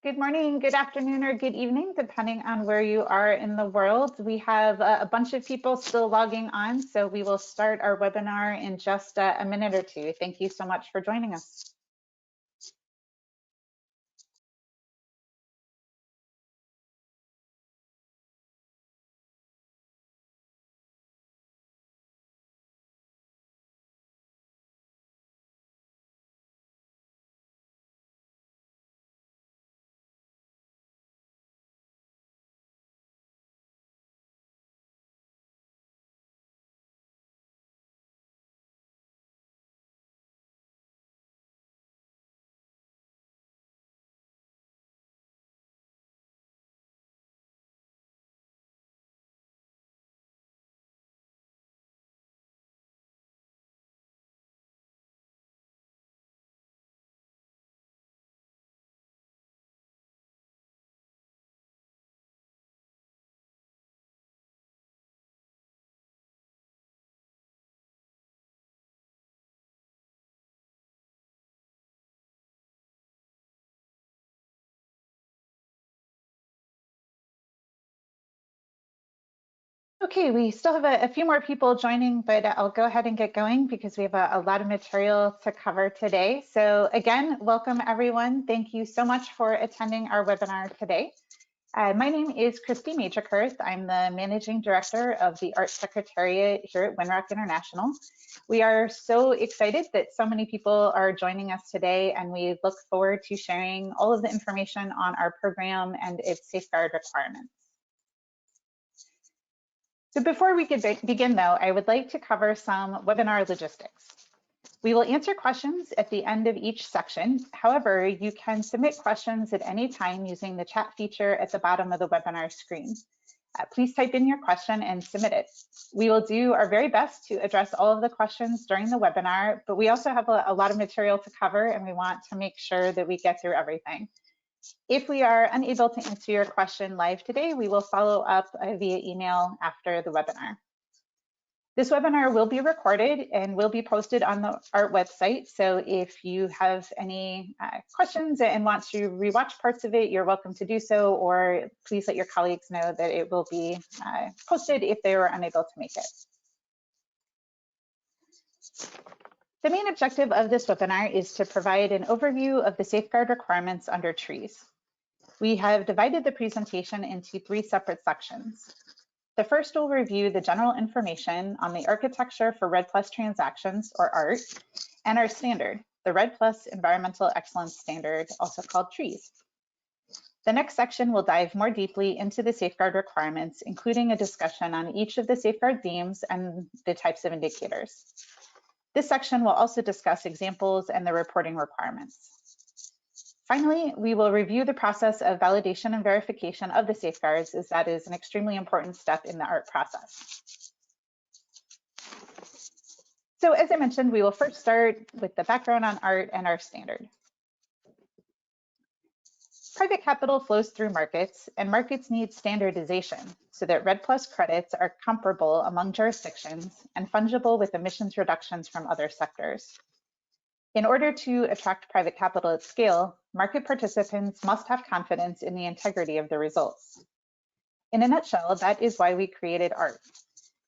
Good morning, good afternoon, or good evening, depending on where you are in the world. We have a bunch of people still logging on, so we will start our webinar in just a minute or two. Thank you so much for joining us. Okay, we still have a few more people joining, but I'll go ahead and get going because we have a lot of material to cover today. So again, welcome everyone. Thank you so much for attending our webinar today. My name is Christy Majorkurth. I'm the Managing Director of the Art Secretariat here at Winrock International. We are so excited that so many people are joining us today, and we look forward to sharing all of the information on our program and its safeguard requirements. So before we could begin though, I would like to cover some webinar logistics. We will answer questions at the end of each section. However, you can submit questions at any time using the chat feature at the bottom of the webinar screen. Please type in your question and submit it. We will do our very best to address all of the questions during the webinar, but we also have a lot of material to cover and we want to make sure that we get through everything. If we are unable to answer your question live today, we will follow up via email after the webinar. This webinar will be recorded and will be posted on the ART website. So if you have any questions and want to rewatch parts of it, you're welcome to do so, or please let your colleagues know that it will be posted if they were unable to make it. The main objective of this webinar is to provide an overview of the safeguard requirements under trees. We have divided the presentation into 3 separate sections. The first will review the general information on the architecture for REDD+ transactions, or ART, and our standard, the REDD+ Environmental Excellence Standard, also called TREES. The next section will dive more deeply into the safeguard requirements, including a discussion on each of the safeguard themes and the types of indicators. This section will also discuss examples and the reporting requirements. Finally, we will review the process of validation and verification of the safeguards, as that is an extremely important step in the ART process. So as I mentioned, we will first start with the background on ART and our standard. Private capital flows through markets, and markets need standardization so that REDD+ credits are comparable among jurisdictions and fungible with emissions reductions from other sectors. In order to attract private capital at scale, market participants must have confidence in the integrity of the results. In a nutshell, that is why we created ART,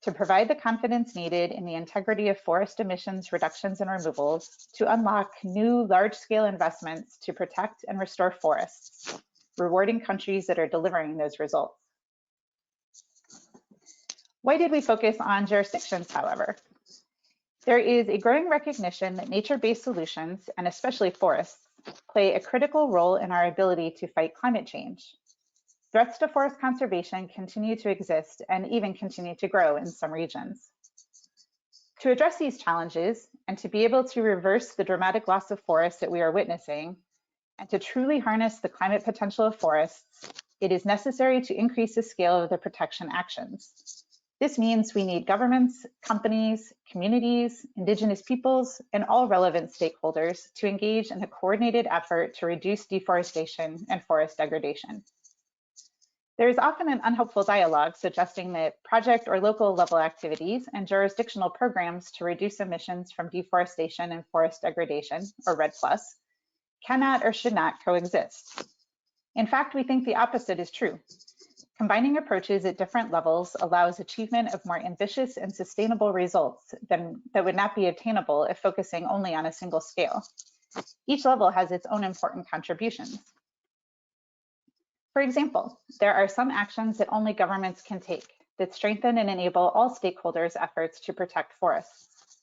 to provide the confidence needed in the integrity of forest emissions reductions and removals to unlock new large-scale investments to protect and restore forests, rewarding countries that are delivering those results. Why did we focus on jurisdictions, however? There is a growing recognition that nature-based solutions, and especially forests, play a critical role in our ability to fight climate change. Threats to forest conservation continue to exist and even continue to grow in some regions. To address these challenges and to be able to reverse the dramatic loss of forests that we are witnessing, and to truly harness the climate potential of forests, it is necessary to increase the scale of the protection actions. This means we need governments, companies, communities, indigenous peoples, and all relevant stakeholders to engage in a coordinated effort to reduce deforestation and forest degradation. There is often an unhelpful dialogue suggesting that project or local level activities and jurisdictional programs to reduce emissions from deforestation and forest degradation, or REDD+, cannot or should not coexist. In fact, we think the opposite is true. Combining approaches at different levels allows achievement of more ambitious and sustainable results that would not be attainable if focusing only on a single scale. Each level has its own important contributions. For example, there are some actions that only governments can take that strengthen and enable all stakeholders' efforts to protect forests.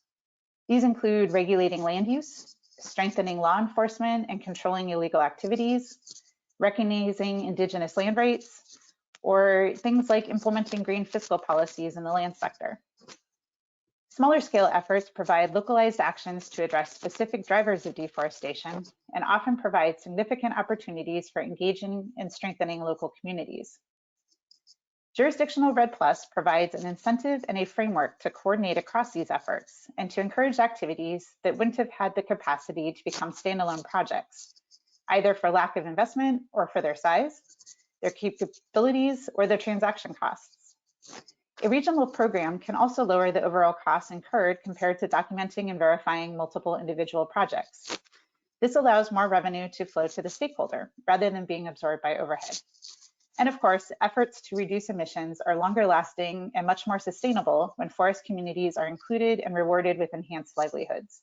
These include regulating land use, strengthening law enforcement and controlling illegal activities, recognizing indigenous land rights, or things like implementing green fiscal policies in the land sector. Smaller scale efforts provide localized actions to address specific drivers of deforestation and often provide significant opportunities for engaging and strengthening local communities. Jurisdictional REDD+ provides an incentive and a framework to coordinate across these efforts and to encourage activities that wouldn't have had the capacity to become standalone projects, either for lack of investment or for their size, their capabilities, or their transaction costs. A regional program can also lower the overall costs incurred compared to documenting and verifying multiple individual projects. This allows more revenue to flow to the stakeholder rather than being absorbed by overhead. And of course, efforts to reduce emissions are longer lasting and much more sustainable when forest communities are included and rewarded with enhanced livelihoods.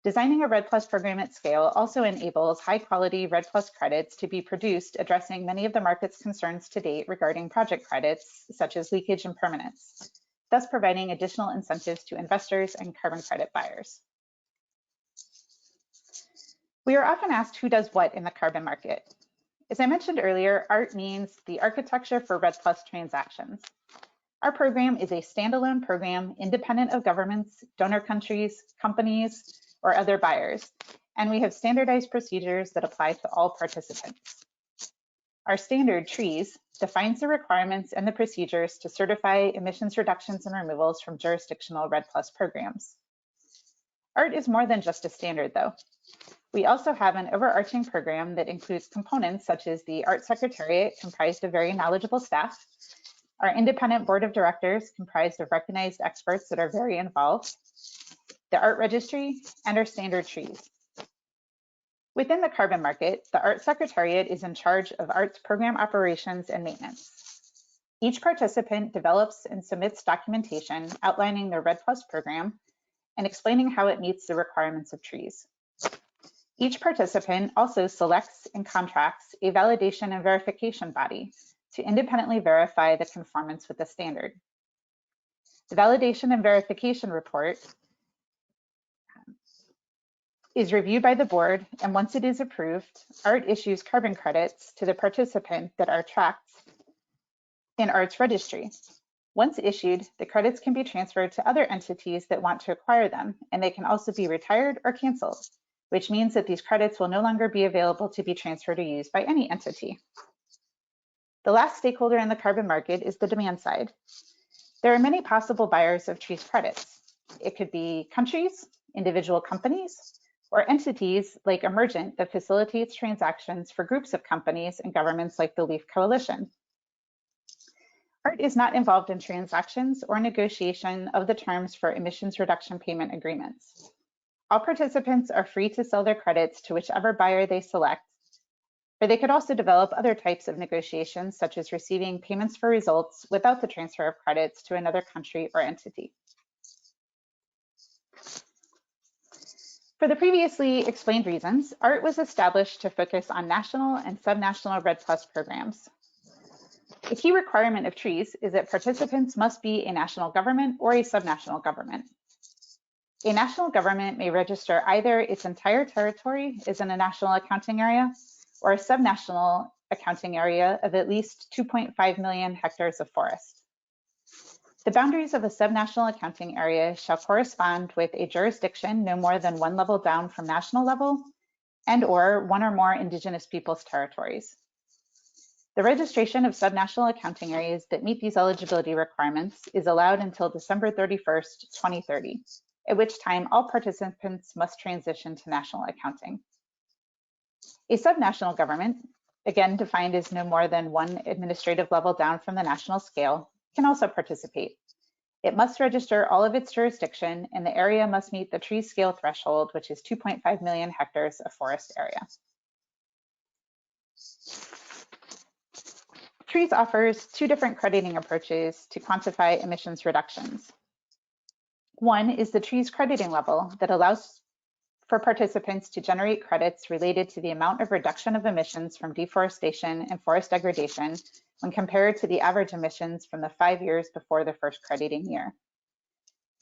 Designing a REDD+ program at scale also enables high-quality REDD+ credits to be produced, addressing many of the market's concerns to date regarding project credits, such as leakage and permanence, thus providing additional incentives to investors and carbon credit buyers. We are often asked who does what in the carbon market. As I mentioned earlier, ART means the Architecture for REDD+ Transactions. Our program is a standalone program independent of governments, donor countries, companies, or other buyers, and we have standardized procedures that apply to all participants. Our standard, TREES, defines the requirements and the procedures to certify emissions reductions and removals from jurisdictional REDD+ programs. ART is more than just a standard, though. We also have an overarching program that includes components such as the ART Secretariat, comprised of very knowledgeable staff, our independent board of directors, comprised of recognized experts that are very involved, the ART registry, and our standard trees. Within the carbon market, the ART Secretariat is in charge of ART's program operations and maintenance. Each participant develops and submits documentation outlining their REDD+ program and explaining how it meets the requirements of trees. Each participant also selects and contracts a validation and verification body to independently verify the conformance with the standard. The validation and verification report is reviewed by the board, and once it is approved, ART issues carbon credits to the participant that are tracked in ART's registry. Once issued, the credits can be transferred to other entities that want to acquire them, and they can also be retired or canceled, which means that these credits will no longer be available to be transferred or used by any entity. The last stakeholder in the carbon market is the demand side. There are many possible buyers of trees credits. It could be countries, individual companies, or entities like Emergent that facilitates transactions for groups of companies and governments like the LEAF Coalition. ART is not involved in transactions or negotiation of the terms for emissions reduction payment agreements. All participants are free to sell their credits to whichever buyer they select, or they could also develop other types of negotiations, such as receiving payments for results without the transfer of credits to another country or entity. For the previously explained reasons, ART was established to focus on national and subnational REDD+ programs. A key requirement of trees is that participants must be a national government or a subnational government. A national government may register either its entire territory as in a national accounting area or a subnational accounting area of at least 2.5 million hectares of forest. The boundaries of a subnational accounting area shall correspond with a jurisdiction no more than one level down from national level and/or one or more indigenous peoples' territories. The registration of subnational accounting areas that meet these eligibility requirements is allowed until December 31st, 2030, at which time all participants must transition to national accounting. A subnational government, again defined as no more than one administrative level down from the national scale, can also participate. It must register all of its jurisdiction, and the area must meet the tree scale threshold, which is 2.5 million hectares of forest area. TREES offers two different crediting approaches to quantify emissions reductions. One is the TREES crediting level that allows for participants to generate credits related to the amount of reduction of emissions from deforestation and forest degradation when compared to the average emissions from the 5 years before the first crediting year.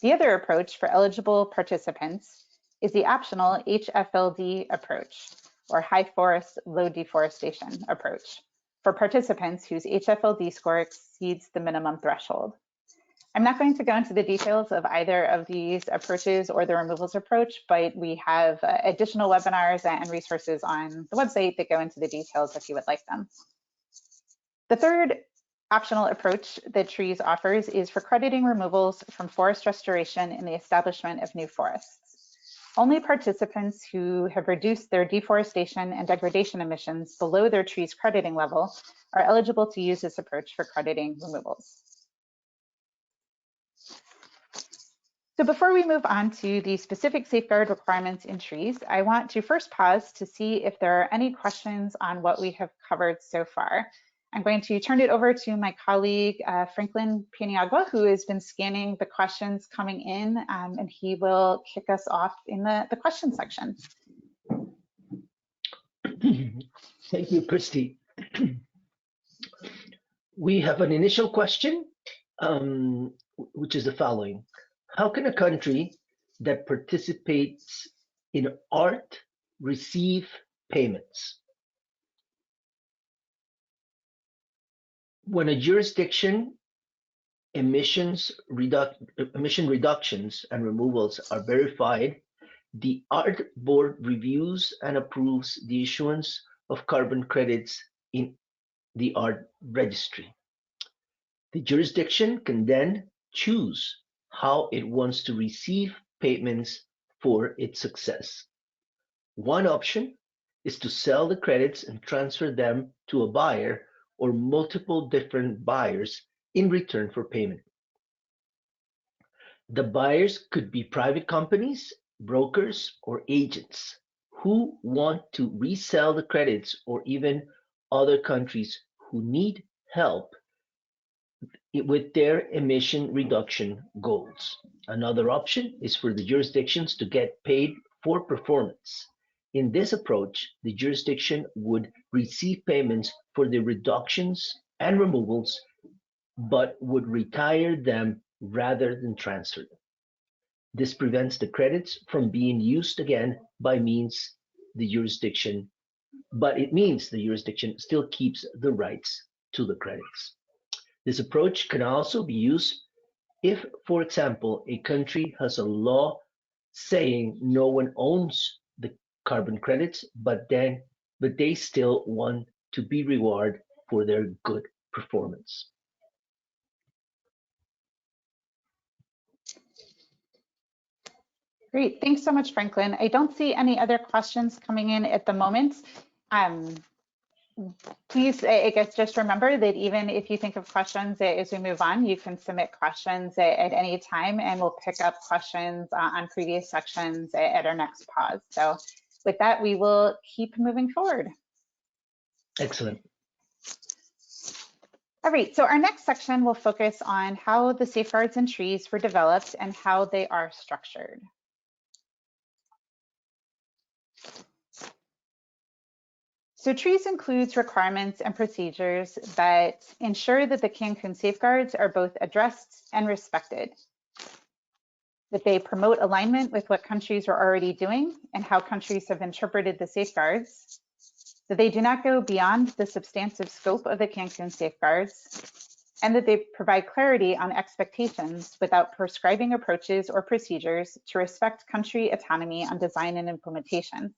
The other approach for eligible participants is the optional HFLD approach, or high forest, low deforestation approach, for participants whose HFLD score exceeds the minimum threshold. I'm not going to go into the details of either of these approaches or the removals approach, but we have additional webinars and resources on the website that go into the details if you would like them. The third optional approach that TREES offers is for crediting removals from forest restoration and the establishment of new forests. Only participants who have reduced their deforestation and degradation emissions below their TREES crediting level are eligible to use this approach for crediting removals. So before we move on to the specific safeguard requirements in TREES, I want to first pause to see if there are any questions on what we have covered so far. I'm going to turn it over to my colleague, Franklin Paniagua, who has been scanning the questions coming in, and he will kick us off in the question section. Thank you, Christy. We have an initial question, which is the following. How can a country that participates in art receive payments? When a jurisdiction emission reductions and removals are verified, the Art Board reviews and approves the issuance of carbon credits in the art registry. The jurisdiction can then choose how it wants to receive payments for its success. One option is to sell the credits and transfer them to a buyer or multiple different buyers in return for payment. The buyers could be private companies, brokers, or agents who want to resell the credits, or even other countries who need help with their emission reduction goals. Another option is for the jurisdictions to get paid for performance. In this approach, the jurisdiction would receive payments for the reductions and removals, but would retire them rather than transfer them. This prevents the credits from being used again but it means the jurisdiction still keeps the rights to the credits. This approach can also be used if, for example, a country has a law saying no one owns the carbon credits, but they still want to be rewarded for their good performance. Great, thanks so much, Franklin. I don't see any other questions coming in at the moment. Please, I guess, just remember that even if you think of questions as we move on, you can submit questions at any time, and we'll pick up questions on previous sections at our next pause. So with that, we will keep moving forward. Excellent. All right, so our next section will focus on how the safeguards and TREES were developed and how they are structured. So TREES includes requirements and procedures that ensure that the Cancun Safeguards are both addressed and respected, that they promote alignment with what countries are already doing and how countries have interpreted the safeguards, that they do not go beyond the substantive scope of the Cancun Safeguards, and that they provide clarity on expectations without prescribing approaches or procedures to respect country autonomy on design and implementation,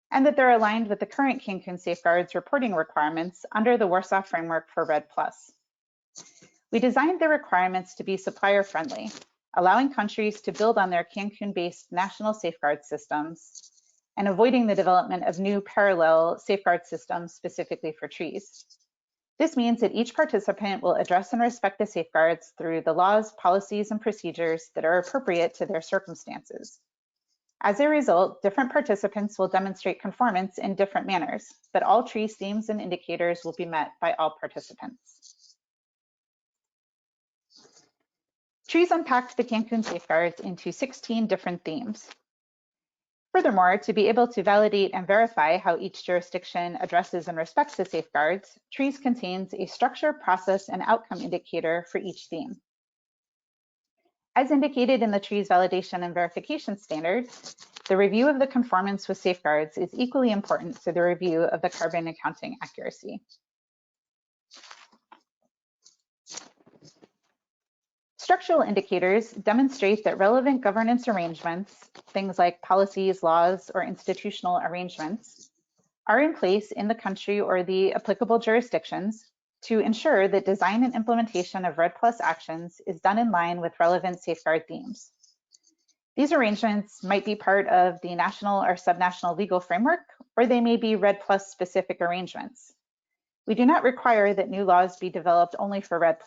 and that they're aligned with the current Cancun Safeguards reporting requirements under the Warsaw Framework for REDD+. We designed the requirements to be supplier friendly, allowing countries to build on their Cancun-based national safeguard systems and avoiding the development of new parallel safeguard systems specifically for trees. This means that each participant will address and respect the safeguards through the laws, policies, and procedures that are appropriate to their circumstances. As a result, different participants will demonstrate conformance in different manners, but all trees, themes, and indicators will be met by all participants. Trees unpacked the Cancun Safeguards into 16 different themes. Furthermore, to be able to validate and verify how each jurisdiction addresses and respects the safeguards, trees contains a structure, process, and outcome indicator for each theme. As indicated in the trees validation and verification standard, the review of the conformance with safeguards is equally important to the review of the carbon accounting accuracy. Structural indicators demonstrate that relevant governance arrangements, things like policies, laws, or institutional arrangements, are in place in the country or the applicable jurisdictions to ensure that design and implementation of REDD+ actions is done in line with relevant safeguard themes. These arrangements might be part of the national or subnational legal framework, or they may be REDD+ specific arrangements. We do not require that new laws be developed only for REDD+,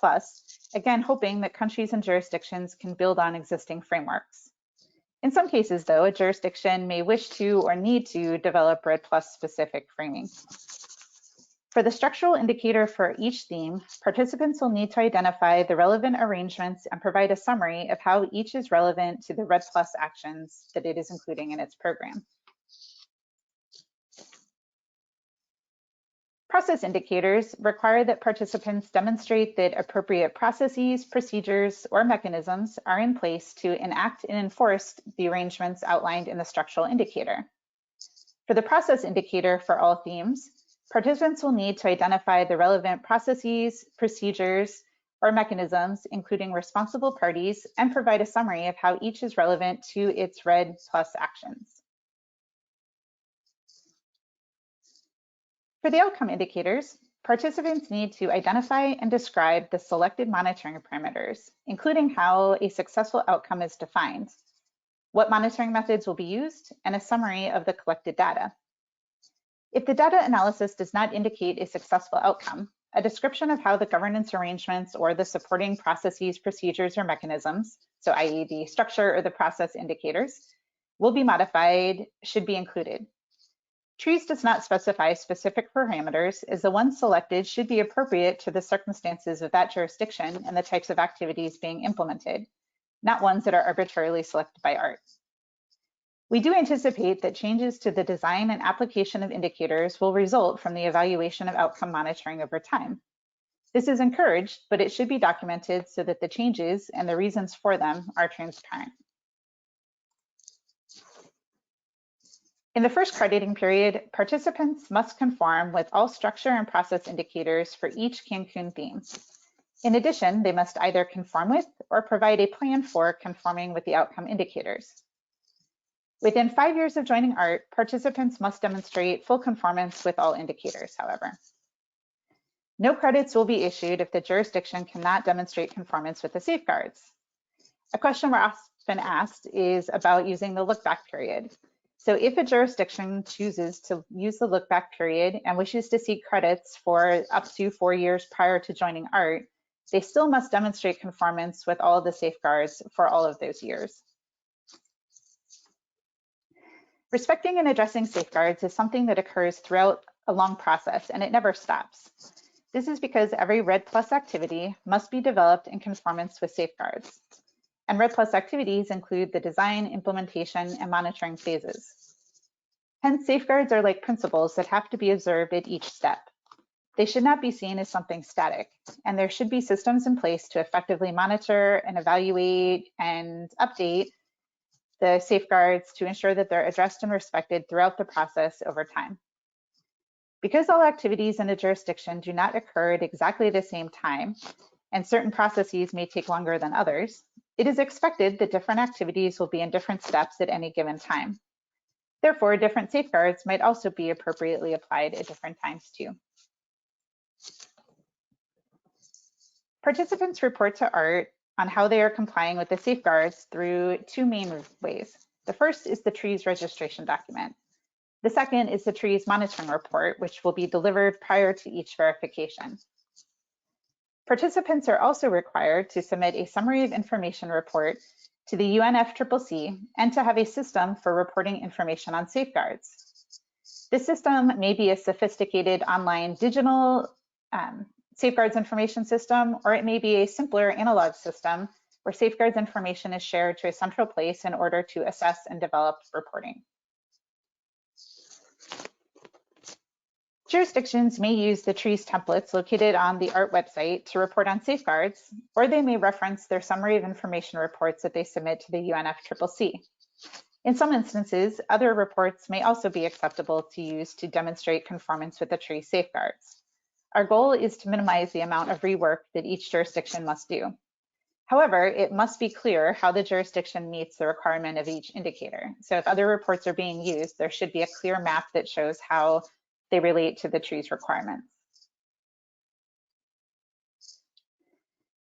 again, hoping that countries and jurisdictions can build on existing frameworks. In some cases, though, a jurisdiction may wish to or need to develop REDD+ specific framing. For the structural indicator for each theme, participants will need to identify the relevant arrangements and provide a summary of how each is relevant to the REDD+ actions that it is including in its program. Process indicators require that participants demonstrate that appropriate processes, procedures, or mechanisms are in place to enact and enforce the arrangements outlined in the structural indicator. For the process indicator for all themes, participants will need to identify the relevant processes, procedures, or mechanisms, including responsible parties, and provide a summary of how each is relevant to its REDD+ actions. For the outcome indicators, participants need to identify and describe the selected monitoring parameters, including how a successful outcome is defined, what monitoring methods will be used, and a summary of the collected data. If the data analysis does not indicate a successful outcome, a description of how the governance arrangements or the supporting processes, procedures, or mechanisms, so i.e. the structure or the process indicators, will be modified should be included. Trees does not specify specific parameters, as the ones selected should be appropriate to the circumstances of that jurisdiction and the types of activities being implemented, not ones that are arbitrarily selected by art. We do anticipate that changes to the design and application of indicators will result from the evaluation of outcome monitoring over time. This is encouraged, but it should be documented so that the changes and the reasons for them are transparent. In the first crediting period, participants must conform with all structure and process indicators for each Cancun theme. In addition, they must either conform with or provide a plan for conforming with the outcome indicators. Within 5 years of joining ART, participants must demonstrate full conformance with all indicators, however. No credits will be issued if the jurisdiction cannot demonstrate conformance with the safeguards. A question we're often asked is about using the look-back period. So if a jurisdiction chooses to use the look-back period and wishes to seek credits for up to 4 years prior to joining ART, they still must demonstrate conformance with all of the safeguards for all of those years. Respecting and addressing safeguards is something that occurs throughout a long process, and it never stops. This is because every REDD+ activity must be developed in conformance with safeguards. And REDD+ activities include the design, implementation, and monitoring phases. Hence, safeguards are like principles that have to be observed at each step. They should not be seen as something static, and there should be systems in place to effectively monitor and evaluate and update the safeguards to ensure that they're addressed and respected throughout the process over time. Because all activities in a jurisdiction do not occur at exactly the same time, and certain processes may take longer than others, it is expected that different activities will be in different steps at any given time. Therefore, different safeguards might also be appropriately applied at different times too. Participants report to ART on how they are complying with the safeguards through 2 main ways. The first is the trees registration document. The second is the trees monitoring report, which will be delivered prior to each verification. Participants are also required to submit a summary of information report to the UNFCCC, and to have a system for reporting information on safeguards. This system may be a sophisticated online digital safeguards information system, or it may be a simpler analog system where safeguards information is shared to a central place in order to assess and develop reporting. Jurisdictions may use the TREES templates located on the ART website to report on safeguards, or they may reference their summary of information reports that they submit to the UNFCCC. In some instances, other reports may also be acceptable to use to demonstrate conformance with the TREES safeguards. Our goal is to minimize the amount of rework that each jurisdiction must do. However, it must be clear how the jurisdiction meets the requirement of each indicator. So if other reports are being used, there should be a clear map that shows how they relate to the TREES requirements.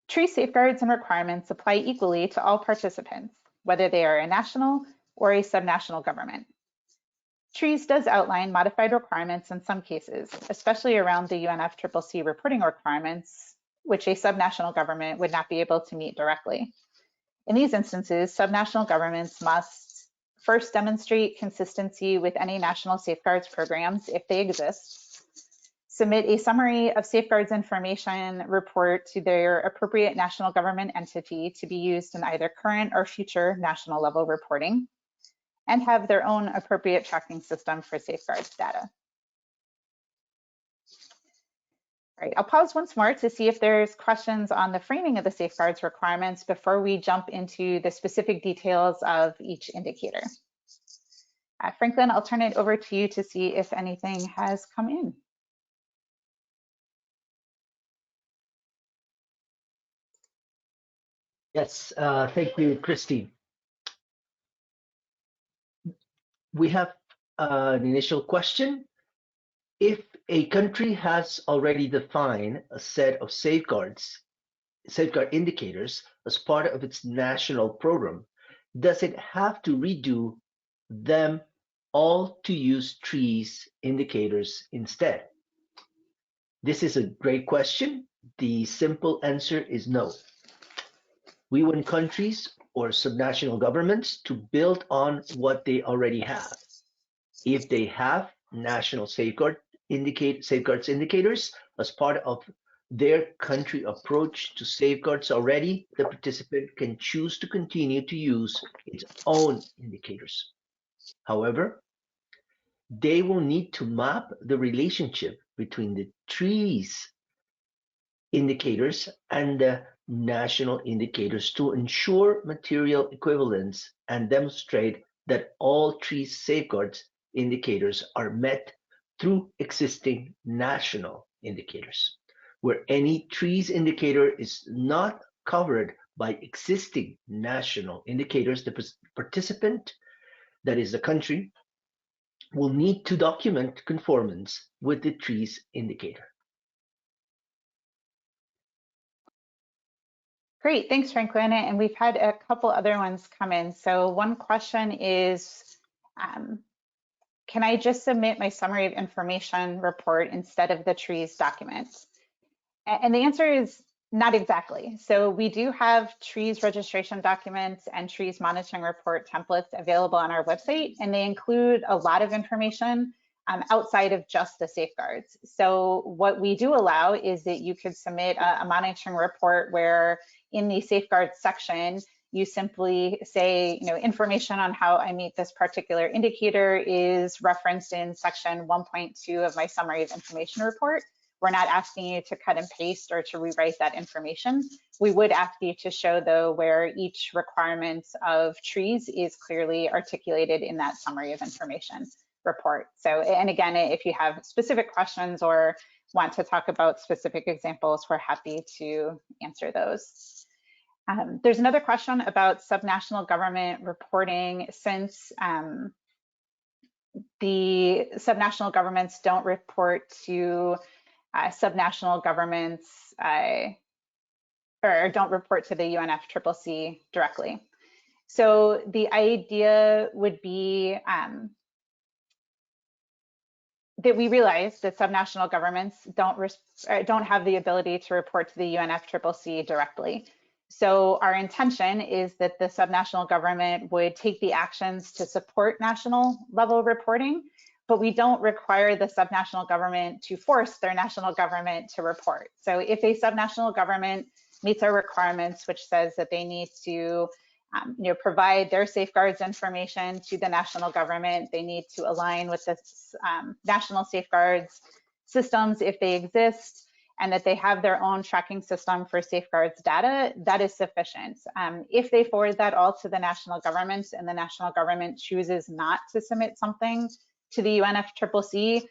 TREES safeguards and requirements apply equally to all participants, whether they are a national or a subnational government. TREES does outline modified requirements in some cases, especially around the UNFCCC reporting requirements, which a subnational government would not be able to meet directly. In these instances, subnational governments must first demonstrate consistency with any national safeguards programs if they exist, submit a summary of safeguards information report to their appropriate national government entity to be used in either current or future national level reporting, and have their own appropriate tracking system for safeguards data. All right, I'll pause once more to see if there's questions on the framing of the safeguards requirements before we jump into the specific details of each indicator. Franklin, I'll turn it over to you to see if anything has come in. Yes, thank you, Christine. We have an initial question. If a country has already defined a set of safeguard indicators as part of its national program, does it have to redo them all to use TREES indicators instead? This is a great question. The simple answer is no. We want countries or subnational governments to build on what they already have. If they have national safeguards indicators as part of their country approach to safeguards already, the participant can choose to continue to use its own indicators. However, they will need to map the relationship between the TREES indicators and the national indicators to ensure material equivalence and demonstrate that all TREES safeguards indicators are met through existing national indicators. Where any TREES indicator is not covered by existing national indicators, the participant, that is the country, will need to document conformance with the TREES indicator. Great, thanks, Franklin. And we've had a couple other ones come in. So one question is, can I just submit my summary of information report instead of the TREES document? And the answer is not exactly. So we do have TREES registration documents and TREES monitoring report templates available on our website, and they include a lot of information outside of just the safeguards. So what we do allow is that you could submit a monitoring report where in the safeguards section, you simply say, information on how I meet this particular indicator is referenced in section 1.2 of my summary of information report. We're not asking you to cut and paste or to rewrite that information. We would ask you to show, though, where each requirement of TREES is clearly articulated in that summary of information report. So, and again, if you have specific questions or want to talk about specific examples, we're happy to answer those. There's another question about subnational government reporting. Since the subnational governments don't report to subnational governments or don't report to the UNFCCC directly. So the idea would be that we realize that subnational governments don't have the ability to report to the UNFCCC directly. So our intention is that the subnational government would take the actions to support national level reporting, but we don't require the subnational government to force their national government to report. So if a subnational government meets our requirements, which says that they need to provide their safeguards information to the national government, they need to align with the national safeguards systems if they exist, and that they have their own tracking system for safeguards data, that is sufficient. If they forward that all to the national government and the national government chooses not to submit something to the UNFCCC,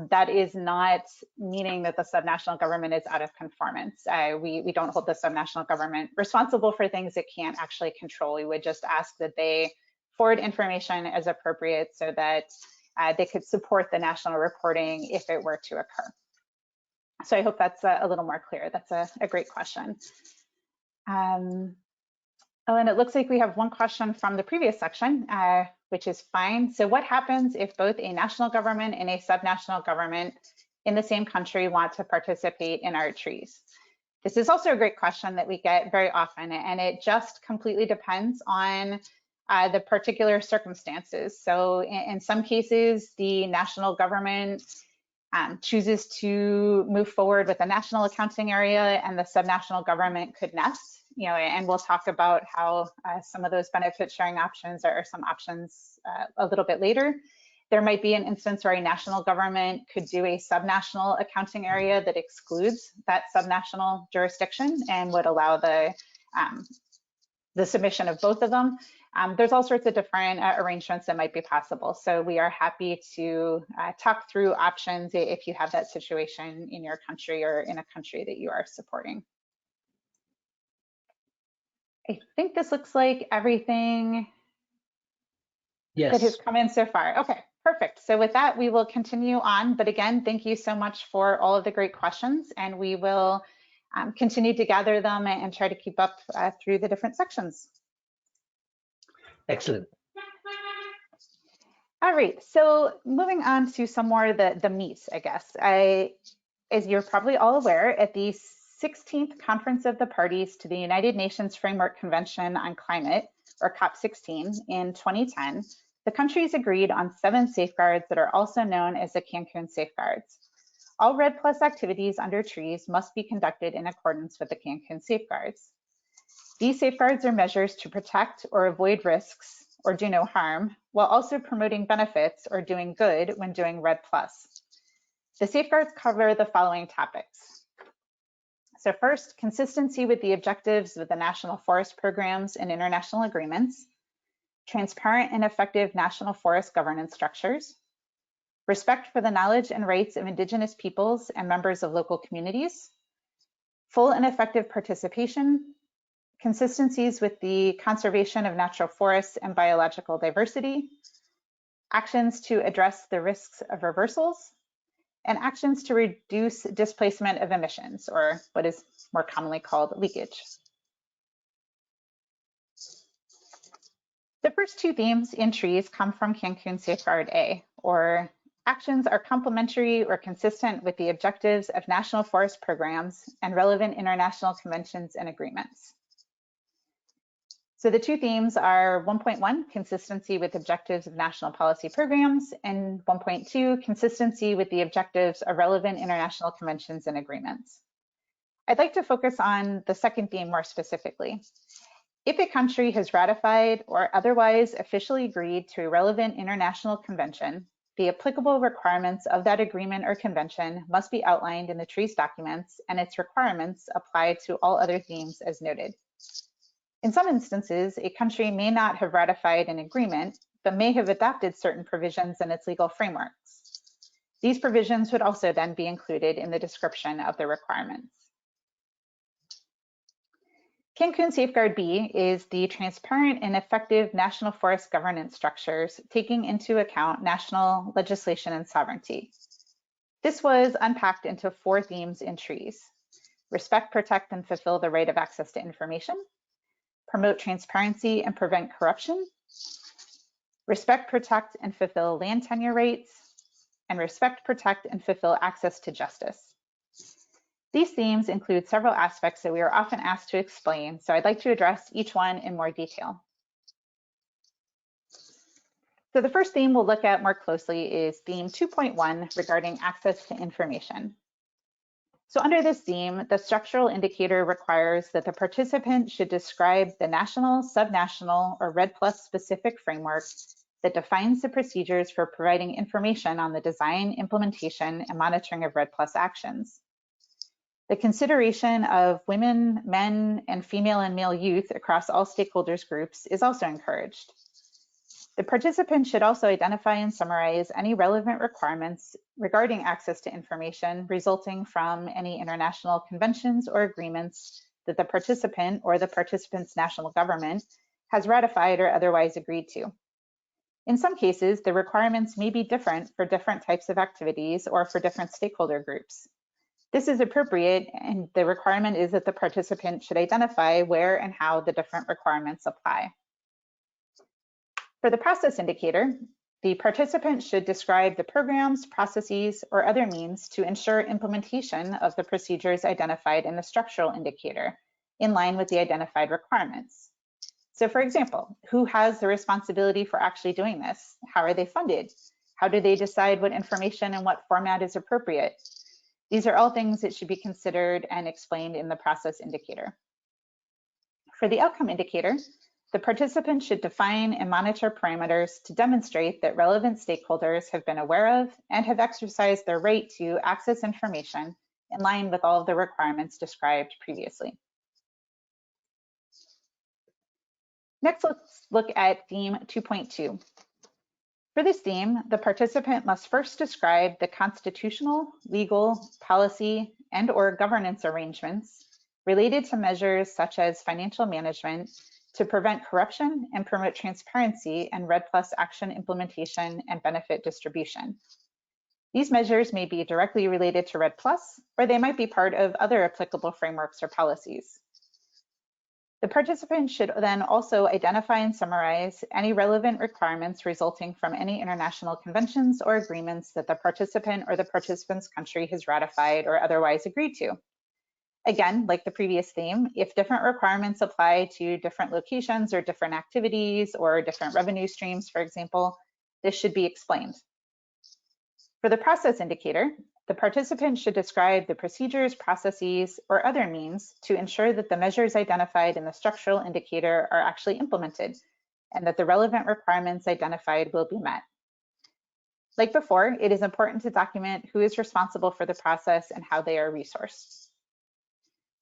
that is not meaning that the subnational government is out of conformance. We don't hold the subnational government responsible for things it can't actually control. We would just ask that they forward information as appropriate so that they could support the national reporting if it were to occur. So I hope that's a little more clear. That's a great question. Oh, and it looks like we have one question from the previous section, which is fine. So what happens if both a national government and a subnational government in the same country want to participate in our trees? This is also a great question that we get very often, and it just completely depends on the particular circumstances. So in some cases, the national government chooses to move forward with a national accounting area and the subnational government could nest, and we'll talk about how some of those benefit sharing options are some options a little bit later. There might be an instance where a national government could do a subnational accounting area that excludes that subnational jurisdiction and would allow the submission of both of them. There's all sorts of different arrangements that might be possible. So we are happy to talk through options if you have that situation in your country or in a country that you are supporting. I think this looks like everything that has come in so far. Okay, perfect. So with that, we will continue on. But again, thank you so much for all of the great questions, and we will continue to gather them and try to keep up through the different sections. Excellent. All right, so moving on to some more of the meat, I guess. As you're probably all aware, at the 16th Conference of the Parties to the United Nations Framework Convention on Climate, or COP16, in 2010, the countries agreed on 7 safeguards that are also known as the Cancun Safeguards. All REDD+ activities under trees must be conducted in accordance with the Cancun Safeguards. These safeguards are measures to protect or avoid risks or do no harm, while also promoting benefits or doing good when doing REDD+. The safeguards cover the following topics. So first, consistency with the objectives of the national forest programs and international agreements, transparent and effective national forest governance structures, respect for the knowledge and rights of Indigenous peoples and members of local communities, full and effective participation, consistencies with the conservation of natural forests and biological diversity, actions to address the risks of reversals, and actions to reduce displacement of emissions, or what is more commonly called leakage. The first 2 themes in trees come from Cancun Safeguard A, or actions are complementary or consistent with the objectives of national forest programs and relevant international conventions and agreements. So the 2 themes are 1.1, consistency with objectives of national policy programs, and 1.2, consistency with the objectives of relevant international conventions and agreements. I'd like to focus on the second theme more specifically. If a country has ratified or otherwise officially agreed to a relevant international convention, the applicable requirements of that agreement or convention must be outlined in the treaty's documents, and its requirements apply to all other themes as noted. In some instances, a country may not have ratified an agreement, but may have adopted certain provisions in its legal frameworks. These provisions would also then be included in the description of the requirements. Cancun Safeguard B is the transparent and effective national forest governance structures, taking into account national legislation and sovereignty. This was unpacked into 4 themes in trees: respect, protect, and fulfill the right of access to information, promote transparency and prevent corruption, respect, protect, and fulfill land tenure rights, and respect, protect, and fulfill access to justice. These themes include several aspects that we are often asked to explain, so I'd like to address each one in more detail. So the first theme we'll look at more closely is theme 2.1 regarding access to information. So under this theme, the structural indicator requires that the participant should describe the national, subnational, or RED+ specific framework that defines the procedures for providing information on the design, implementation, and monitoring of RED+ actions. The consideration of women, men, and female and male youth across all stakeholders groups is also encouraged. The participant should also identify and summarize any relevant requirements regarding access to information resulting from any international conventions or agreements that the participant or the participant's national government has ratified or otherwise agreed to. In some cases, the requirements may be different for different types of activities or for different stakeholder groups. This is appropriate, and the requirement is that the participant should identify where and how the different requirements apply. For the process indicator, the participant should describe the programs, processes, or other means to ensure implementation of the procedures identified in the structural indicator in line with the identified requirements. So for example, who has the responsibility for actually doing this? How are they funded? How do they decide what information and what format is appropriate? These are all things that should be considered and explained in the process indicator. For the outcome indicator, the participant should define and monitor parameters to demonstrate that relevant stakeholders have been aware of and have exercised their right to access information in line with all of the requirements described previously. Next, let's look at theme 2.2. For this theme, the participant must first describe the constitutional, legal, policy, and/or governance arrangements related to measures such as financial management to prevent corruption and promote transparency and RED+ action implementation and benefit distribution. These measures may be directly related to RED+, or they might be part of other applicable frameworks or policies. The participant should then also identify and summarize any relevant requirements resulting from any international conventions or agreements that the participant or the participant's country has ratified or otherwise agreed to. Again, like the previous theme, if different requirements apply to different locations or different activities or different revenue streams, for example, this should be explained. For the process indicator, the participant should describe the procedures, processes, or other means to ensure that the measures identified in the structural indicator are actually implemented and that the relevant requirements identified will be met. Like before, it is important to document who is responsible for the process and how they are resourced.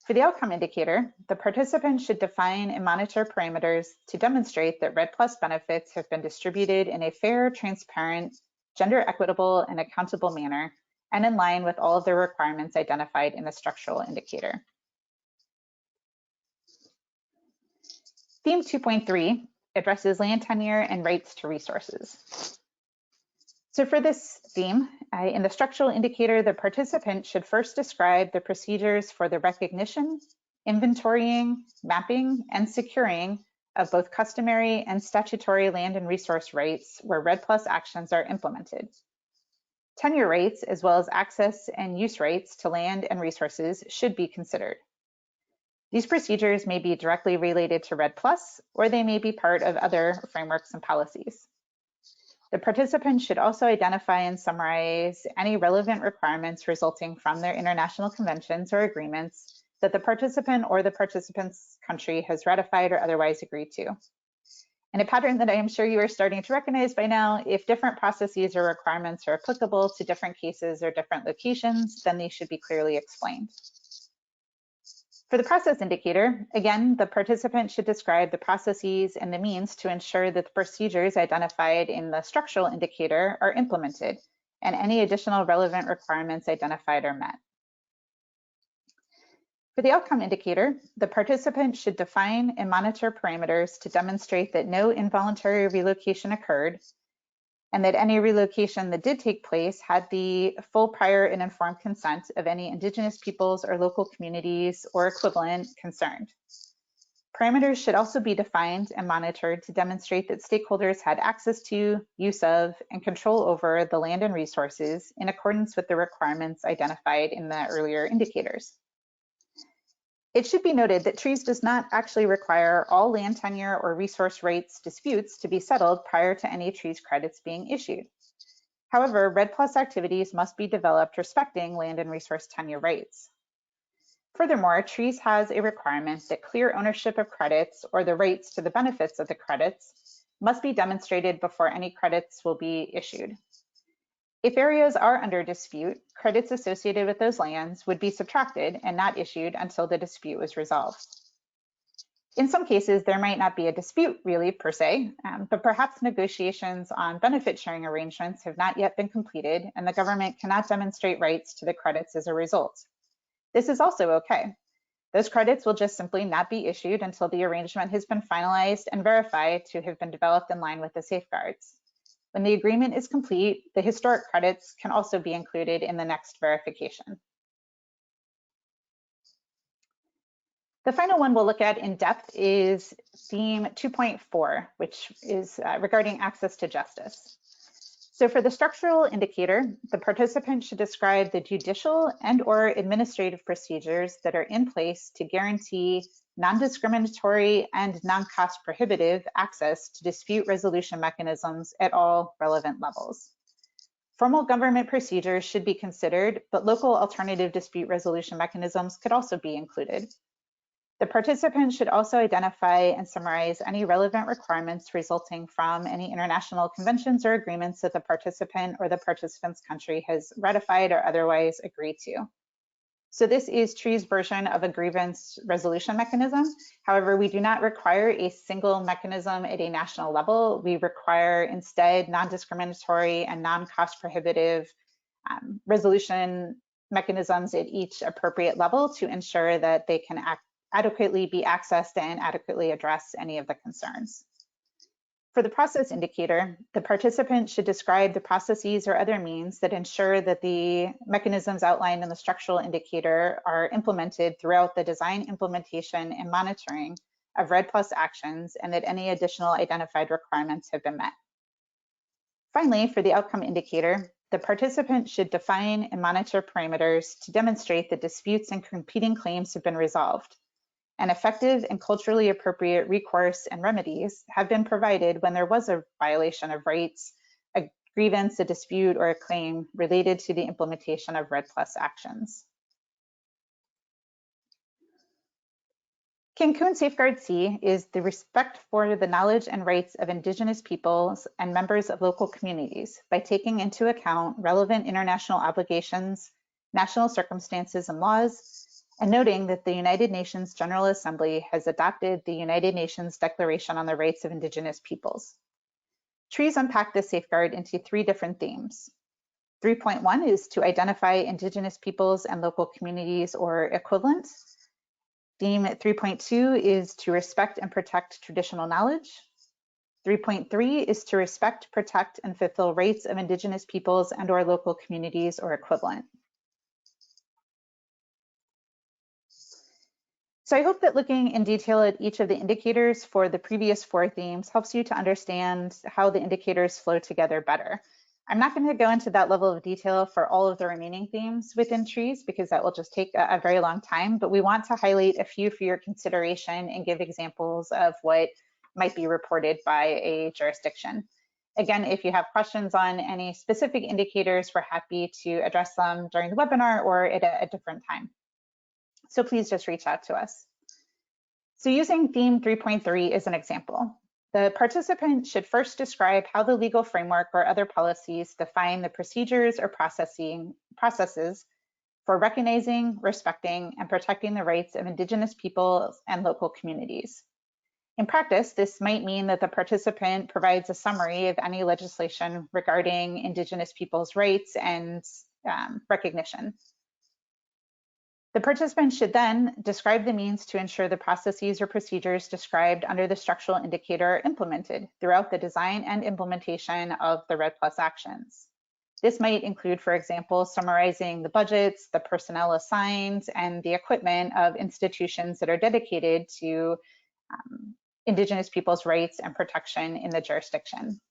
For the outcome indicator, the participant should define and monitor parameters to demonstrate that RED+ benefits have been distributed in a fair, transparent, gender equitable, and accountable manner, and in line with all of the requirements identified in the structural indicator. Theme 2.3 addresses land tenure and rights to resources. So for this theme, in the structural indicator, the participant should first describe the procedures for the recognition, inventorying, mapping, and securing of both customary and statutory land and resource rights where RED+ actions are implemented. Tenure rights, as well as access and use rights to land and resources, should be considered. These procedures may be directly related to RED+, or they may be part of other frameworks and policies. The participant should also identify and summarize any relevant requirements resulting from their international conventions or agreements that the participant or the participant's country has ratified or otherwise agreed to. And a pattern that I am sure you are starting to recognize by now, if different processes or requirements are applicable to different cases or different locations, then these should be clearly explained. For the process indicator, again, the participant should describe the processes and the means to ensure that the procedures identified in the structural indicator are implemented and any additional relevant requirements identified are met. For the outcome indicator, the participant should define and monitor parameters to demonstrate that no involuntary relocation occurred and that any relocation that did take place had the full, prior, and informed consent of any Indigenous peoples or local communities or equivalent concerned. Parameters should also be defined and monitored to demonstrate that stakeholders had access to, use of, and control over the land and resources in accordance with the requirements identified in the earlier indicators. It should be noted that TREES does not actually require all land tenure or resource rights disputes to be settled prior to any TREES credits being issued. However, REDD+ activities must be developed respecting land and resource tenure rights. Furthermore, TREES has a requirement that clear ownership of credits or the rights to the benefits of the credits must be demonstrated before any credits will be issued. If areas are under dispute, credits associated with those lands would be subtracted and not issued until the dispute was resolved. In some cases, there might not be a dispute really per se, but perhaps negotiations on benefit sharing arrangements have not yet been completed and the government cannot demonstrate rights to the credits as a result. This is also okay. Those credits will just simply not be issued until the arrangement has been finalized and verified to have been developed in line with the safeguards. When the agreement is complete, the historic credits can also be included in the next verification. The final one we'll look at in depth is theme 2.4, which is regarding access to justice. So for the structural indicator, the participant should describe the judicial and/or administrative procedures that are in place to guarantee non-discriminatory and non-cost prohibitive access to dispute resolution mechanisms at all relevant levels. Formal government procedures should be considered, but local alternative dispute resolution mechanisms could also be included. The participant should also identify and summarize any relevant requirements resulting from any international conventions or agreements that the participant or the participant's country has ratified or otherwise agreed to. So this is TREE's version of a grievance resolution mechanism. However, we do not require a single mechanism at a national level. We require instead non-discriminatory and non-cost prohibitive resolution mechanisms at each appropriate level to ensure that they can adequately be accessed and adequately address any of the concerns. For the process indicator, the participant should describe the processes or other means that ensure that the mechanisms outlined in the structural indicator are implemented throughout the design, implementation, and monitoring of REDD+ actions, and that any additional identified requirements have been met. Finally, for the outcome indicator, the participant should define and monitor parameters to demonstrate that disputes and competing claims have been resolved, and effective and culturally appropriate recourse and remedies have been provided when there was a violation of rights, a grievance, a dispute, or a claim related to the implementation of REDD+ actions. Cancun Safeguard C is the respect for the knowledge and rights of Indigenous peoples and members of local communities by taking into account relevant international obligations, national circumstances and laws, and noting that the United Nations General Assembly has adopted the United Nations Declaration on the Rights of Indigenous Peoples. TREES unpack this safeguard into 3 different themes. 3.1 is to identify Indigenous peoples and local communities or equivalents. Theme 3.2 is to respect and protect traditional knowledge. 3.3 is to respect, protect, and fulfill rights of Indigenous peoples and/or local communities or equivalent. So I hope that looking in detail at each of the indicators for the previous 4 themes helps you to understand how the indicators flow together better. I'm not going to go into that level of detail for all of the remaining themes within TREES because that will just take a very long time, but we want to highlight a few for your consideration and give examples of what might be reported by a jurisdiction. Again, if you have questions on any specific indicators, we're happy to address them during the webinar or at a different time. So please just reach out to us. So using theme 3.3 as an example, the participant should first describe how the legal framework or other policies define the procedures or processes for recognizing, respecting, and protecting the rights of Indigenous peoples and local communities. In practice, this might mean that the participant provides a summary of any legislation regarding Indigenous peoples' rights and recognition. The participant should then describe the means to ensure the processes or procedures described under the structural indicator are implemented throughout the design and implementation of the REDD+ actions. This might include, for example, summarizing the budgets, the personnel assigned, and the equipment of institutions that are dedicated to Indigenous peoples' rights and protection in the jurisdiction.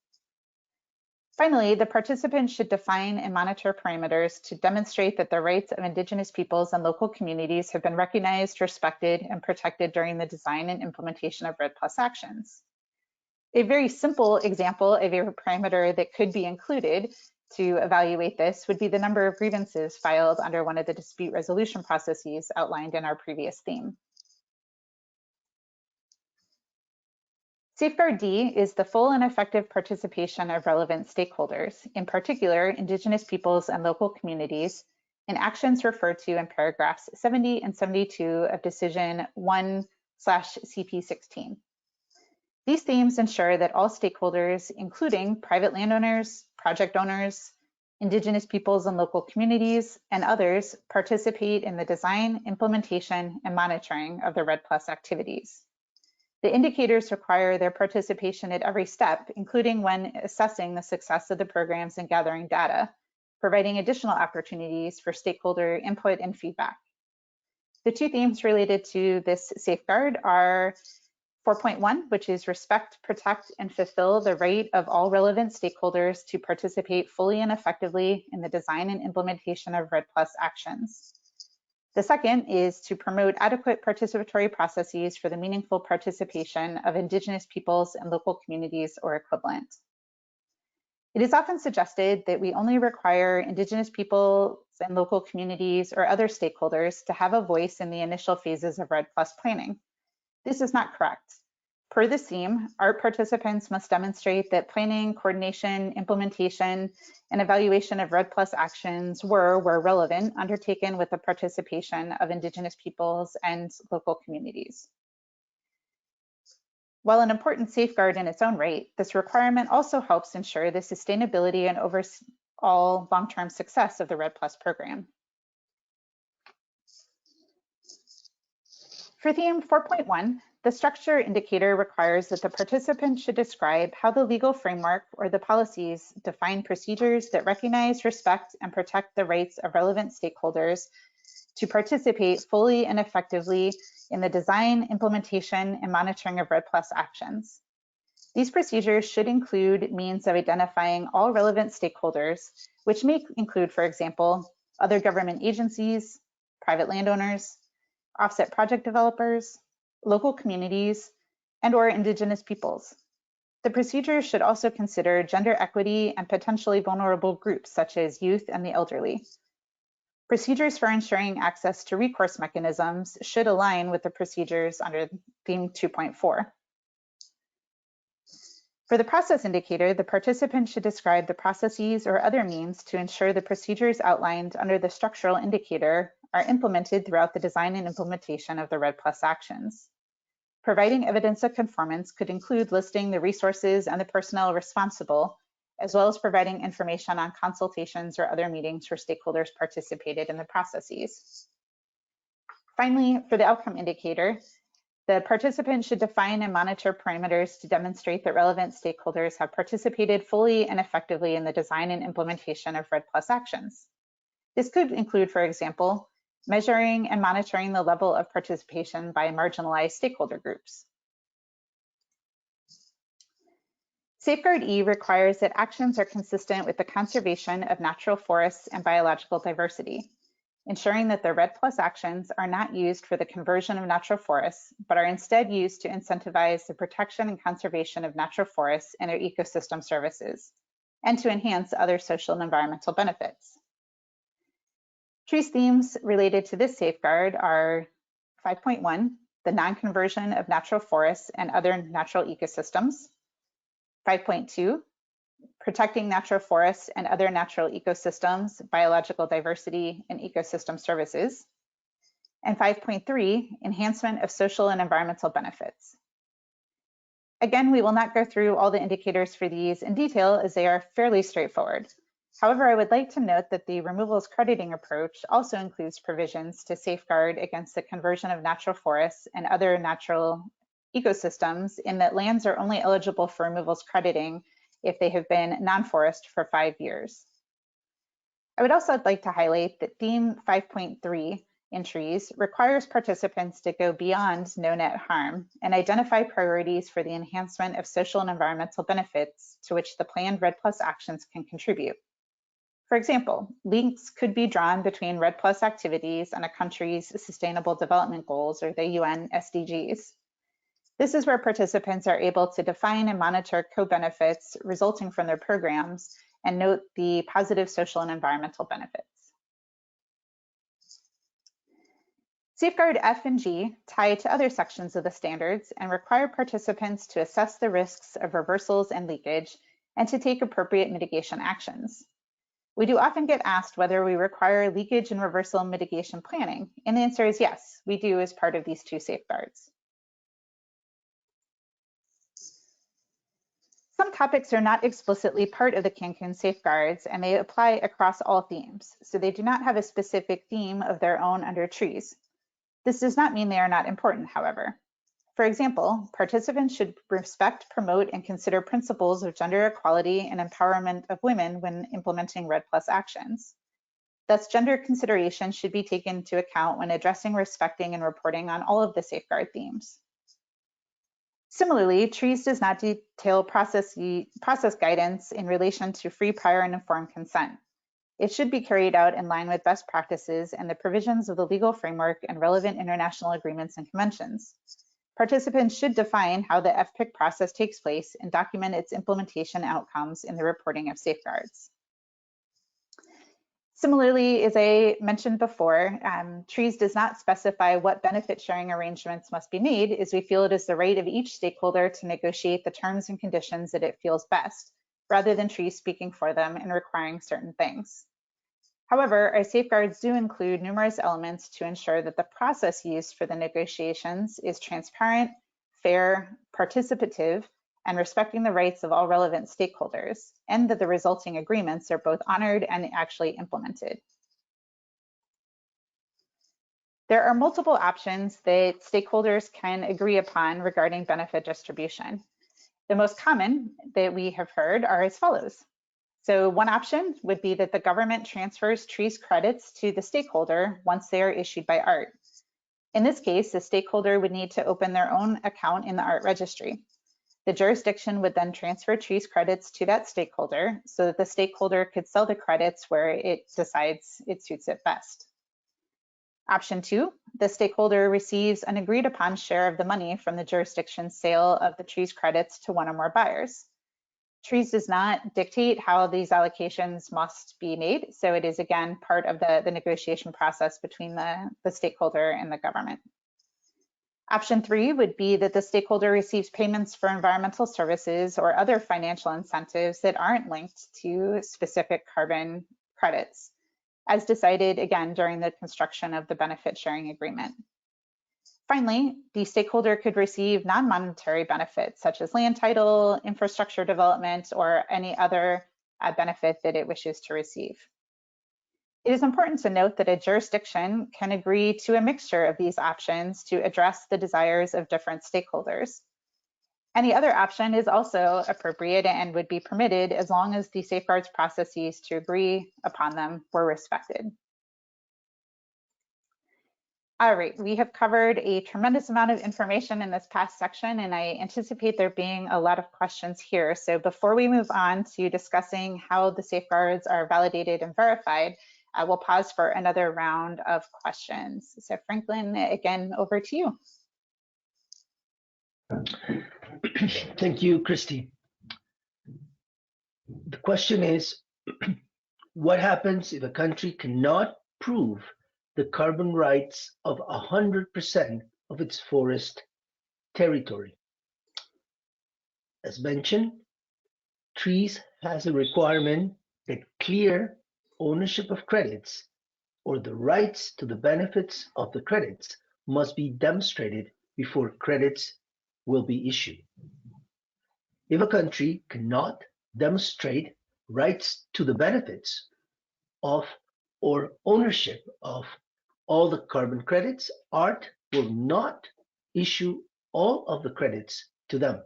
Finally, the participants should define and monitor parameters to demonstrate that the rights of Indigenous peoples and local communities have been recognized, respected, and protected during the design and implementation of REDD+ actions. A very simple example of a parameter that could be included to evaluate this would be the number of grievances filed under one of the dispute resolution processes outlined in our previous theme. Safeguard D is the full and effective participation of relevant stakeholders, in particular Indigenous peoples and local communities, in actions referred to in paragraphs 70 and 72 of Decision 1/CP16. These themes ensure that all stakeholders, including private landowners, project owners, Indigenous peoples and local communities, and others, participate in the design, implementation, and monitoring of the REDD+ activities. The indicators require their participation at every step, including when assessing the success of the programs and gathering data, providing additional opportunities for stakeholder input and feedback. The two themes related to this safeguard are 4.1, which is respect, protect, and fulfill the right of all relevant stakeholders to participate fully and effectively in the design and implementation of REDD+ actions. The second is to promote adequate participatory processes for the meaningful participation of Indigenous peoples and local communities or equivalent. It is often suggested that we only require Indigenous peoples and local communities or other stakeholders to have a voice in the initial phases of REDD+ planning. This is not correct. Per the theme, ART participants must demonstrate that planning, coordination, implementation, and evaluation of REDD+ actions were, where relevant, undertaken with the participation of Indigenous peoples and local communities. While an important safeguard in its own right, this requirement also helps ensure the sustainability and overall long-term success of the REDD+ program. For theme 4.1, the structure indicator requires that the participant should describe how the legal framework or the policies define procedures that recognize, respect, and protect the rights of relevant stakeholders to participate fully and effectively in the design, implementation, and monitoring of REDD+ actions. These procedures should include means of identifying all relevant stakeholders, which may include, for example, other government agencies, private landowners, offset project developers, local communities, and/or Indigenous peoples. The procedures should also consider gender equity and potentially vulnerable groups such as youth and the elderly. Procedures for ensuring access to recourse mechanisms should align with the procedures under theme 2.4. For the process indicator, the participant should describe the processes or other means to ensure the procedures outlined under the structural indicator are implemented throughout the design and implementation of the REDD+ actions. Providing evidence of conformance could include listing the resources and the personnel responsible, as well as providing information on consultations or other meetings where stakeholders participated in the processes. Finally, for the outcome indicator, the participant should define and monitor parameters to demonstrate that relevant stakeholders have participated fully and effectively in the design and implementation of REDD+ actions. This could include, for example, measuring and monitoring the level of participation by marginalized stakeholder groups. Safeguard E requires that actions are consistent with the conservation of natural forests and biological diversity, ensuring that the REDD+ actions are not used for the conversion of natural forests, but are instead used to incentivize the protection and conservation of natural forests and their ecosystem services, and to enhance other social and environmental benefits. Trees themes related to this safeguard are 5.1, the non-conversion of natural forests and other natural ecosystems. 5.2, protecting natural forests and other natural ecosystems, biological diversity, and ecosystem services. And 5.3, enhancement of social and environmental benefits. Again, we will not go through all the indicators for these in detail as they are fairly straightforward. However, I would like to note that the removals crediting approach also includes provisions to safeguard against the conversion of natural forests and other natural ecosystems, in that lands are only eligible for removals crediting if they have been non-forest for 5 years. I would also like to highlight that theme 5.3 in trees requires participants to go beyond no net harm and identify priorities for the enhancement of social and environmental benefits to which the planned REDD+ actions can contribute. For example, links could be drawn between REDD+ activities and a country's Sustainable Development Goals, or the UN SDGs. This is where participants are able to define and monitor co-benefits resulting from their programs and note the positive social and environmental benefits. Safeguard F and G tie to other sections of the standards and require participants to assess the risks of reversals and leakage and to take appropriate mitigation actions. We do often get asked whether we require leakage and reversal mitigation planning, and the answer is yes, we do as part of these two safeguards. Some topics are not explicitly part of the Cancun Safeguards, and they apply across all themes, so they do not have a specific theme of their own under trees. This does not mean they are not important, however. For example, participants should respect, promote, and consider principles of gender equality and empowerment of women when implementing REDD+ actions. Thus, gender consideration should be taken into account when addressing, respecting, and reporting on all of the safeguard themes. Similarly, trees does not detail process guidance in relation to free, prior, and informed consent. It should be carried out in line with best practices and the provisions of the legal framework and relevant international agreements and conventions. Participants should define how the FPIC process takes place and document its implementation outcomes in the reporting of safeguards. Similarly, as I mentioned before, trees does not specify what benefit sharing arrangements must be made, as we feel it is the right of each stakeholder to negotiate the terms and conditions that it feels best, rather than trees speaking for them and requiring certain things. However, our safeguards do include numerous elements to ensure that the process used for the negotiations is transparent, fair, participative, and respecting the rights of all relevant stakeholders, and that the resulting agreements are both honored and actually implemented. There are multiple options that stakeholders can agree upon regarding benefit distribution. The most common that we have heard are as follows. So one option would be that the government transfers trees credits to the stakeholder once they are issued by ART. In this case, the stakeholder would need to open their own account in the ART registry. The jurisdiction would then transfer trees credits to that stakeholder so that the stakeholder could sell the credits where it decides it suits it best. Option 2, the stakeholder receives an agreed upon share of the money from the jurisdiction's sale of the trees credits to one or more buyers. Trees does not dictate how these allocations must be made, so it is again part of the negotiation process between the stakeholder and the government. Option 3 would be that the stakeholder receives payments for environmental services or other financial incentives that aren't linked to specific carbon credits, as decided again during the construction of the benefit sharing agreement. Finally, the stakeholder could receive non-monetary benefits such as land title, infrastructure development, or any other benefit that it wishes to receive. It is important to note that a jurisdiction can agree to a mixture of these options to address the desires of different stakeholders. Any other option is also appropriate and would be permitted as long as the safeguards processes to agree upon them were respected. All right, we have covered a tremendous amount of information in this past section, and I anticipate there being a lot of questions here. So before we move on to discussing how the safeguards are validated and verified, we'll pause for another round of questions. So Franklin, again, over to you. Thank you, Christy. The question is, what happens if a country cannot prove the carbon rights of 100% of its forest territory? As mentioned, trees has a requirement that clear ownership of credits or the rights to the benefits of the credits must be demonstrated before credits will be issued. If a country cannot demonstrate rights to the benefits of or ownership of all the carbon credits, ART will not issue all of the credits to them.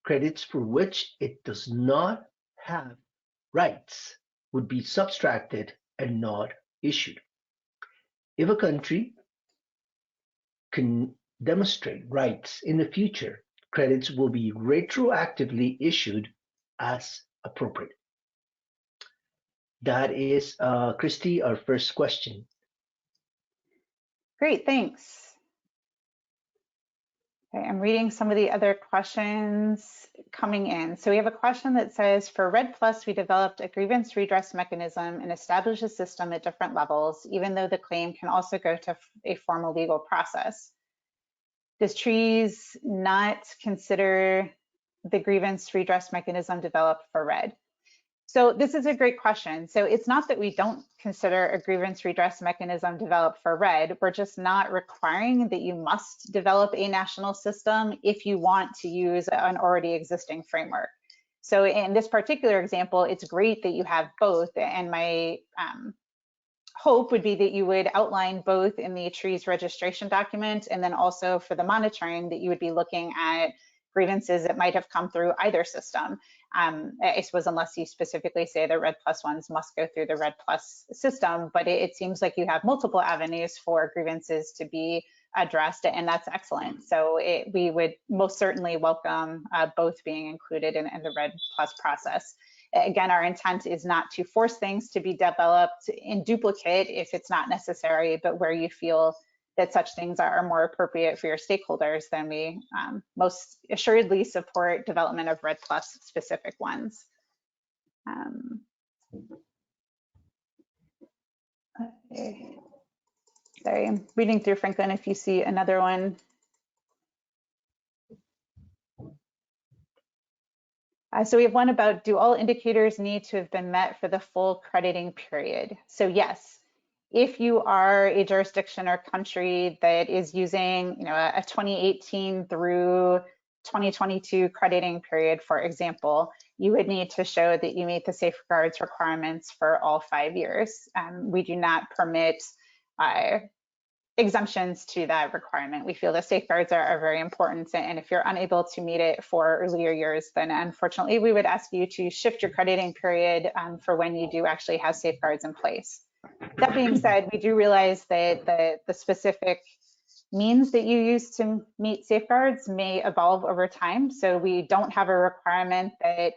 Credits for which it does not have rights would be subtracted and not issued. If a country can demonstrate rights in the future, credits will be retroactively issued as appropriate. That is, Christy, our first question. Great, thanks. Okay, I'm reading some of the other questions coming in. So we have a question that says, for Red Plus, we developed a grievance redress mechanism and established a system at different levels, even though the claim can also go to a formal legal process. Does Trees not consider the grievance redress mechanism developed for Red? So this is a great question. So it's not that we don't consider a grievance redress mechanism developed for Red. We're just not requiring that you must develop a national system if you want to use an already existing framework. So in this particular example, it's great that you have both. And my hope would be that you would outline both in the trees registration document, and then also for the monitoring that you would be looking at grievances that might have come through either system. I suppose unless you specifically say the Red Plus ones must go through the Red Plus system, but it seems like you have multiple avenues for grievances to be addressed, and that's excellent. So we would most certainly welcome both being included in the Red Plus process. Again, our intent is not to force things to be developed in duplicate if it's not necessary, but where you feel that such things are more appropriate for your stakeholders, then we most assuredly support development of Red Plus specific ones. Okay. Sorry, I'm reading through, Franklin, if you see another one. So we have one about, do all indicators need to have been met for the full crediting period? So yes, if you are a jurisdiction or country that is using, a 2018 through 2022 crediting period, for example, you would need to show that you meet the safeguards requirements for all 5 years. We do not permit exemptions to that requirement. We feel the safeguards are very important, and if you're unable to meet it for earlier years, then unfortunately we would ask you to shift your crediting period for when you do actually have safeguards in place. That being said, we do realize that the specific means that you use to meet safeguards may evolve over time. So we don't have a requirement that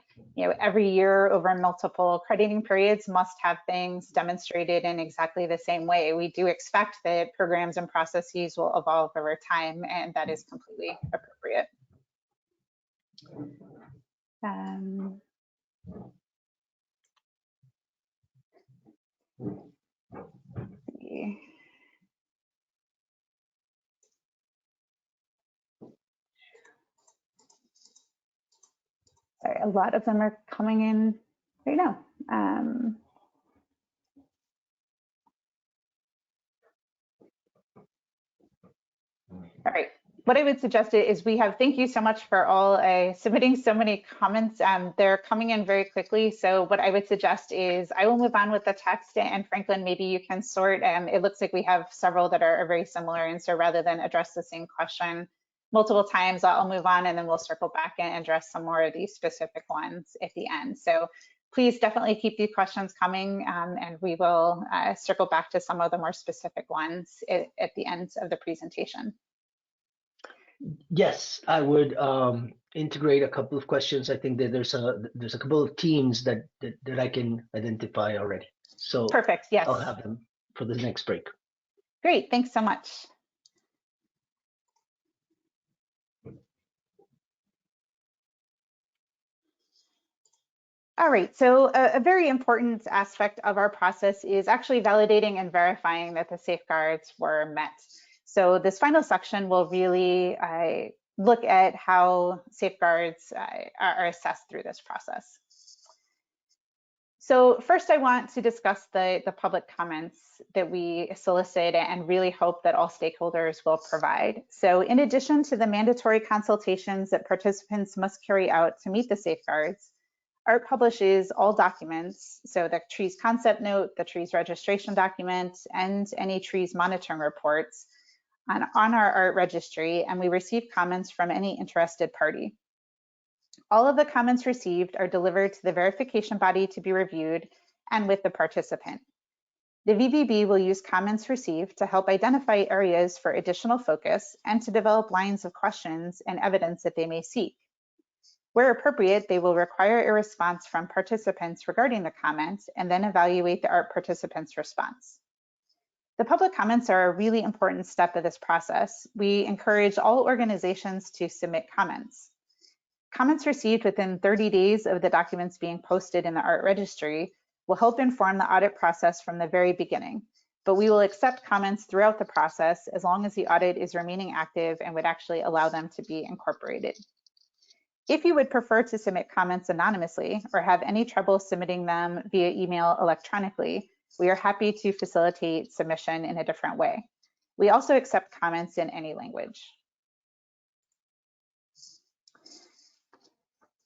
every year over multiple crediting periods must have things demonstrated in exactly the same way. We do expect that programs and processes will evolve over time, and that is completely appropriate. Sorry, a lot of them are coming in right now. All right, what I would suggest is thank you so much for all submitting so many comments. They're coming in very quickly. So what I would suggest is I will move on with the text, and Franklin, maybe you can sort. It looks like we have several that are very similar. And so rather than address the same question multiple times, I'll move on, and then we'll circle back and address some more of these specific ones at the end. So please definitely keep these questions coming, and we will circle back to some of the more specific ones at the end of the presentation. Yes, I would integrate a couple of questions. I think that there's a couple of teams that I can identify already. So perfect. Yes, I'll have them for the next break. Great, thanks so much. All right, so a very important aspect of our process is actually validating and verifying that the safeguards were met. So this final section will really look at how safeguards are assessed through this process. So first, I want to discuss the public comments that we solicit and really hope that all stakeholders will provide. So in addition to the mandatory consultations that participants must carry out to meet the safeguards, ART publishes all documents, so the trees concept note, the trees registration document, and any trees monitoring reports on our ART registry, and we receive comments from any interested party. All of the comments received are delivered to the verification body to be reviewed and with the participant. The VVB will use comments received to help identify areas for additional focus and to develop lines of questions and evidence that they may seek. Where appropriate, they will require a response from participants regarding the comments and then evaluate the ART participants' response. The public comments are a really important step of this process. We encourage all organizations to submit comments. Comments received within 30 days of the documents being posted in the ART registry will help inform the audit process from the very beginning, but we will accept comments throughout the process as long as the audit is remaining active and would actually allow them to be incorporated. If you would prefer to submit comments anonymously or have any trouble submitting them via email electronically, we are happy to facilitate submission in a different way. We also accept comments in any language.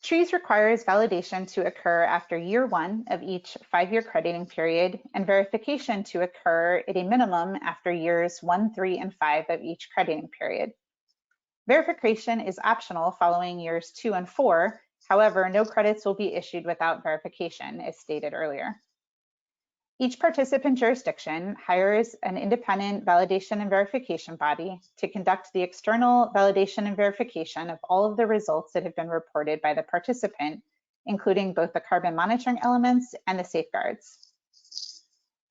TREES requires validation to occur after year 1 of each 5-year crediting period and verification to occur at a minimum after years 1, 3, and 5 of each crediting period. Verification is optional following years 2 and 4. However, no credits will be issued without verification, as stated earlier. Each participant jurisdiction hires an independent validation and verification body to conduct the external validation and verification of all of the results that have been reported by the participant, including both the carbon monitoring elements and the safeguards.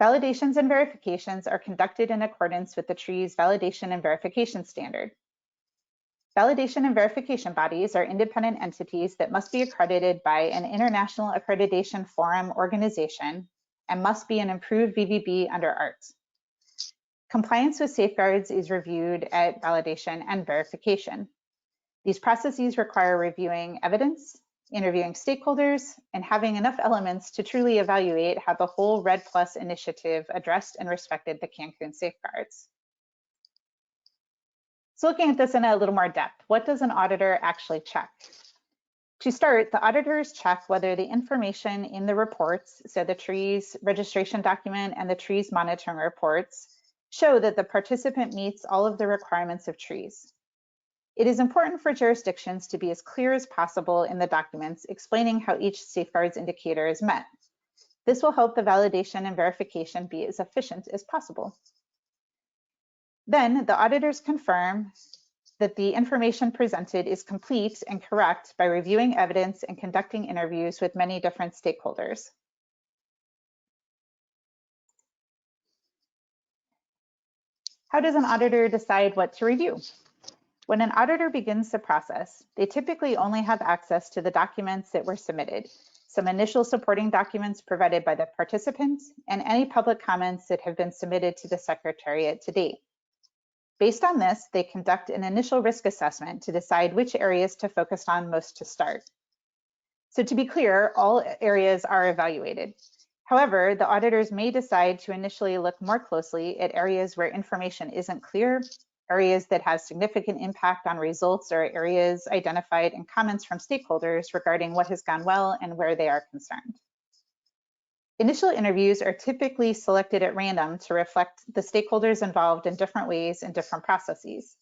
Validations and verifications are conducted in accordance with the TREES validation and verification standard. Validation and verification bodies are independent entities that must be accredited by an international accreditation forum organization and must be an approved VVB under ART. Compliance with safeguards is reviewed at validation and verification. These processes require reviewing evidence, interviewing stakeholders, and having enough elements to truly evaluate how the whole RED+ initiative addressed and respected the Cancun Safeguards. So looking at this in a little more depth, what does an auditor actually check? To start, the auditors check whether the information in the reports, so the TREES registration document and the TREES monitoring reports, show that the participant meets all of the requirements of TREES. It is important for jurisdictions to be as clear as possible in the documents explaining how each safeguards indicator is met. This will help the validation and verification be as efficient as possible. Then the auditors confirm that the information presented is complete and correct by reviewing evidence and conducting interviews with many different stakeholders. How does an auditor decide what to review? When an auditor begins the process, they typically only have access to the documents that were submitted, some initial supporting documents provided by the participants, and any public comments that have been submitted to the Secretariat to date. Based on this, they conduct an initial risk assessment to decide which areas to focus on most to start. So to be clear, all areas are evaluated. However, the auditors may decide to initially look more closely at areas where information isn't clear, areas that have significant impact on results, or areas identified in comments from stakeholders regarding what has gone well and where they are concerned. Initial interviews are typically selected at random to reflect the stakeholders involved in different ways and different processes.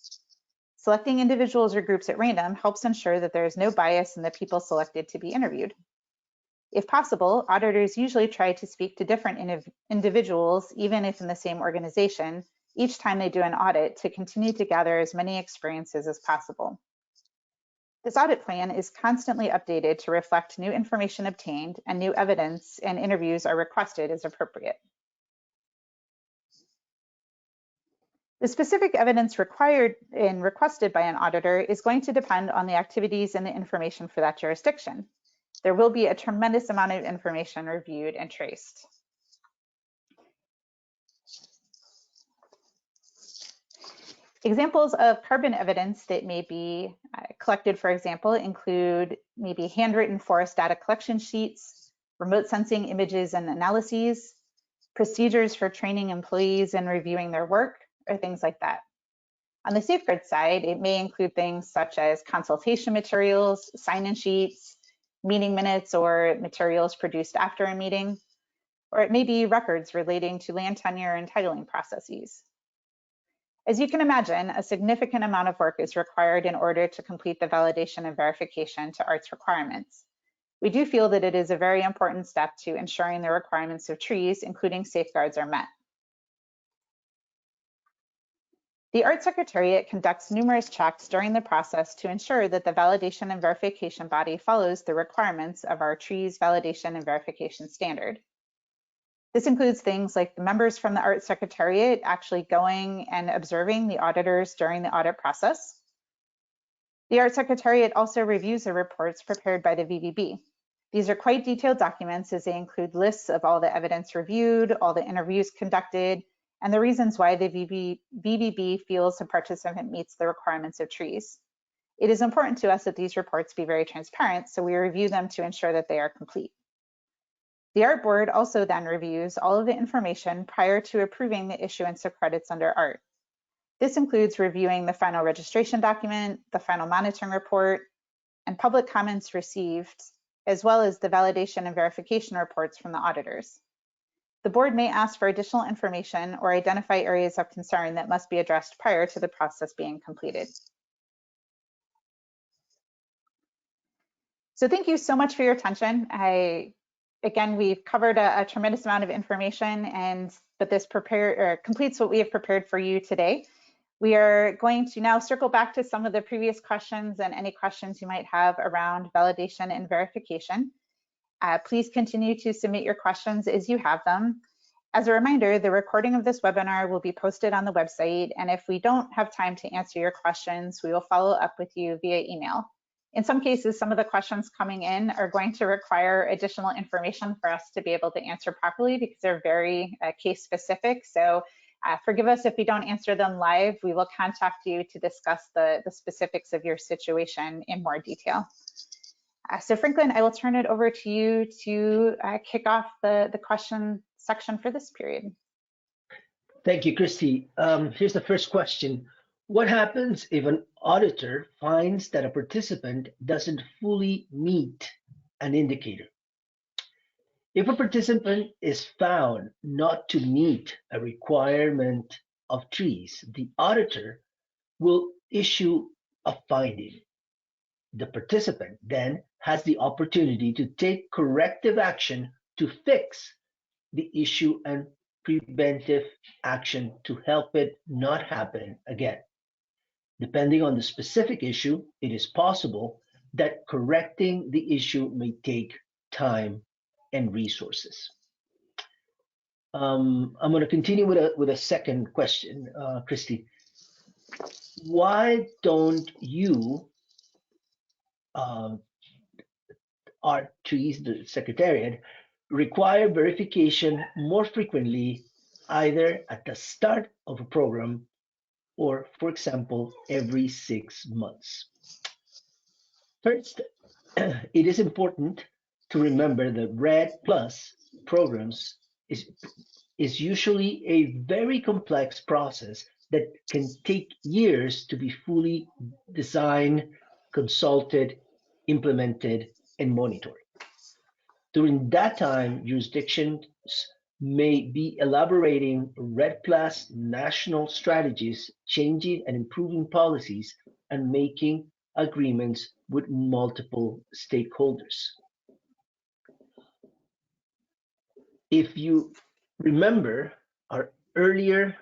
Selecting individuals or groups at random helps ensure that there is no bias in the people selected to be interviewed. If possible, auditors usually try to speak to different individuals, even if in the same organization, each time they do an audit to continue to gather as many experiences as possible. This audit plan is constantly updated to reflect new information obtained, and new evidence and interviews are requested as appropriate. The specific evidence required and requested by an auditor is going to depend on the activities and the information for that jurisdiction. There will be a tremendous amount of information reviewed and traced. Examples of carbon evidence that may be collected, for example, include maybe handwritten forest data collection sheets, remote sensing images and analyses, procedures for training employees and reviewing their work, or things like that. On the safeguard side, it may include things such as consultation materials, sign-in sheets, meeting minutes or materials produced after a meeting, or it may be records relating to land tenure and titling processes. As you can imagine, a significant amount of work is required in order to complete the validation and verification to ART's requirements. We do feel that it is a very important step to ensuring the requirements of TREES, including safeguards, are met. The Art Secretariat conducts numerous checks during the process to ensure that the validation and verification body follows the requirements of our trees validation and verification standard. This includes things like the members from the Art Secretariat actually going and observing the auditors during the audit process. The Art Secretariat also reviews the reports prepared by the VBB. These are quite detailed documents as they include lists of all the evidence reviewed, all the interviews conducted, and the reasons why the VBB feels a participant meets the requirements of trees. It is important to us that these reports be very transparent, so we review them to ensure that they are complete. The Art Board also then reviews all of the information prior to approving the issuance of credits under Art. This includes reviewing the final registration document, the final monitoring report, and public comments received, as well as the validation and verification reports from the auditors. The board may ask for additional information or identify areas of concern that must be addressed prior to the process being completed. So thank you so much for your attention. Again, we've covered a tremendous amount of information, but this completes what we have prepared for you today. We are going to now circle back to some of the previous questions and any questions you might have around validation and verification. Please continue to submit your questions as you have them. As a reminder, the recording of this webinar will be posted on the website, and if we don't have time to answer your questions, we will follow up with you via email. In some cases, some of the questions coming in are going to require additional information for us to be able to answer properly because they're very case specific. So forgive us if we don't answer them live. We will contact you to discuss the specifics of your situation in more detail. So Franklin, I will turn it over to you to kick off the question section for this period. Thank you, Christy. Here's the first question. What happens if an auditor finds that a participant doesn't fully meet an indicator? If a participant is found not to meet a requirement of trees, the auditor will issue a finding. The participant then has the opportunity to take corrective action to fix the issue and preventive action to help it not happen again. Depending on the specific issue, it is possible that correcting the issue may take time and resources. I'm going to continue with a second question, Christy. Why don't you, Art Trees, the Secretariat, require verification more frequently, either at the start of a program or, for example, every 6 months? First, it is important to remember that RED Plus programs is usually a very complex process that can take years to be fully designed, consulted, implemented, and monitored. During that time, jurisdictions may be elaborating RED Plus national strategies, changing and improving policies, and making agreements with multiple stakeholders. If you remember our earlier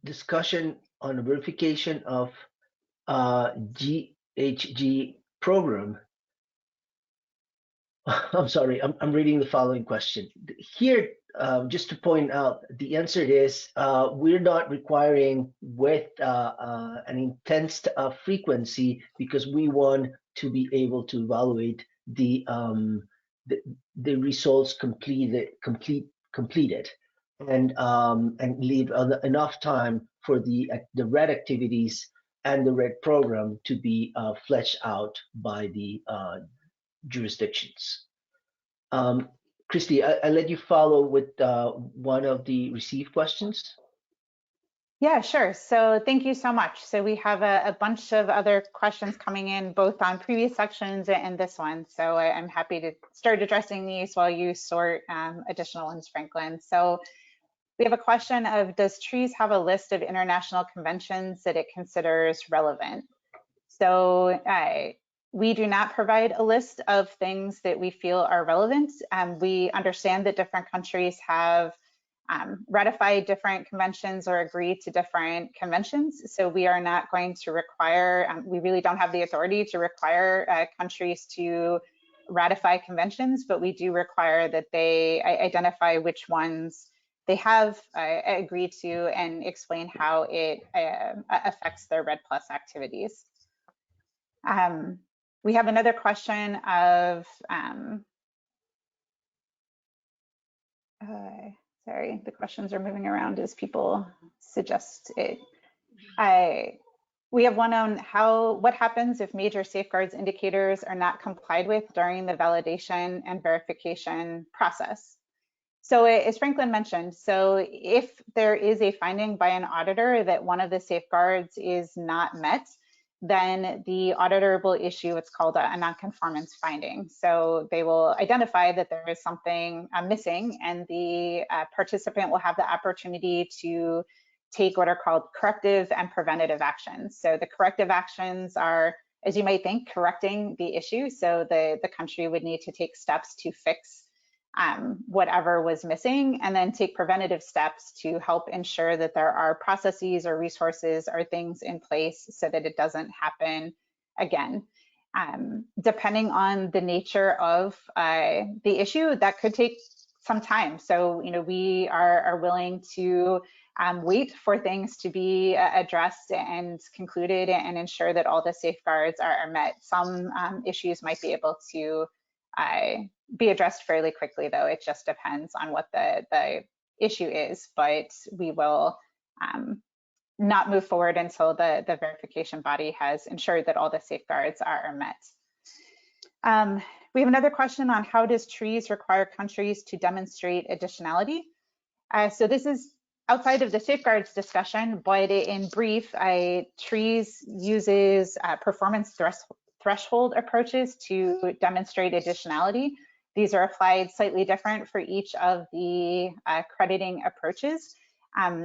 discussion on the verification of GHG program, I'm sorry, I'm reading the following question. Here, just to point out, the answer is we're not requiring with an intense frequency because we want to be able to evaluate the results completed and leave enough time for the RED activities and the RED program to be fleshed out by the jurisdictions. Christy, I let you follow with one of the received questions. Yeah, sure. So thank you so much. So we have a bunch of other questions coming in, both on previous sections and this one. So I'm happy to start addressing these while you sort additional ones, Franklin. So we have a question of, does TREES have a list of international conventions that it considers relevant? So we do not provide a list of things that we feel are relevant. We understand that different countries have ratify different conventions or agree to different conventions. So we are not going to require, we really don't have the authority to require countries to ratify conventions, but we do require that they identify which ones they have agreed to and explain how it affects their REDD+ activities. We have another question of, sorry, the questions are moving around as people suggest it. We have one on what happens if major safeguards indicators are not complied with during the validation and verification process. So as Franklin mentioned, so if there is a finding by an auditor that one of the safeguards is not met, then the auditor will issue what's called a non-conformance finding. So they will identify that there is something missing, and the participant will have the opportunity to take what are called corrective and preventative actions. So the corrective actions are, as you might think, correcting the issue. So the country would need to take steps to fix whatever was missing, and then take preventative steps to help ensure that there are processes or resources or things in place so that it doesn't happen again. Depending on the nature of the issue, that could take some time. So, we are willing to wait for things to be addressed and concluded and ensure that all the safeguards are met. Some issues might be able to be addressed fairly quickly, though. It just depends on what the issue is, but we will not move forward until the verification body has ensured that all the safeguards are met. We have another question on how does TREES require countries to demonstrate additionality? So this is outside of the safeguards discussion, but in brief, TREES uses performance threshold approaches to demonstrate additionality. These are applied slightly different for each of the crediting approaches.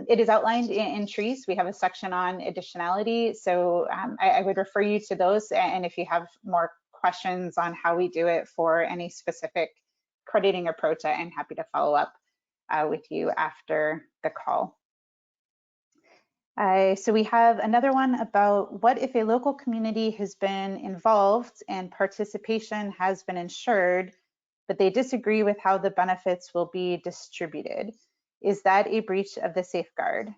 It is outlined in TREES. We have a section on additionality, so I would refer you to those, and if you have more questions on how we do it for any specific crediting approach, I am happy to follow up with you after the call. So we have another one about what if a local community has been involved and participation has been ensured, but they disagree with how the benefits will be distributed. Is that a breach of the safeguard?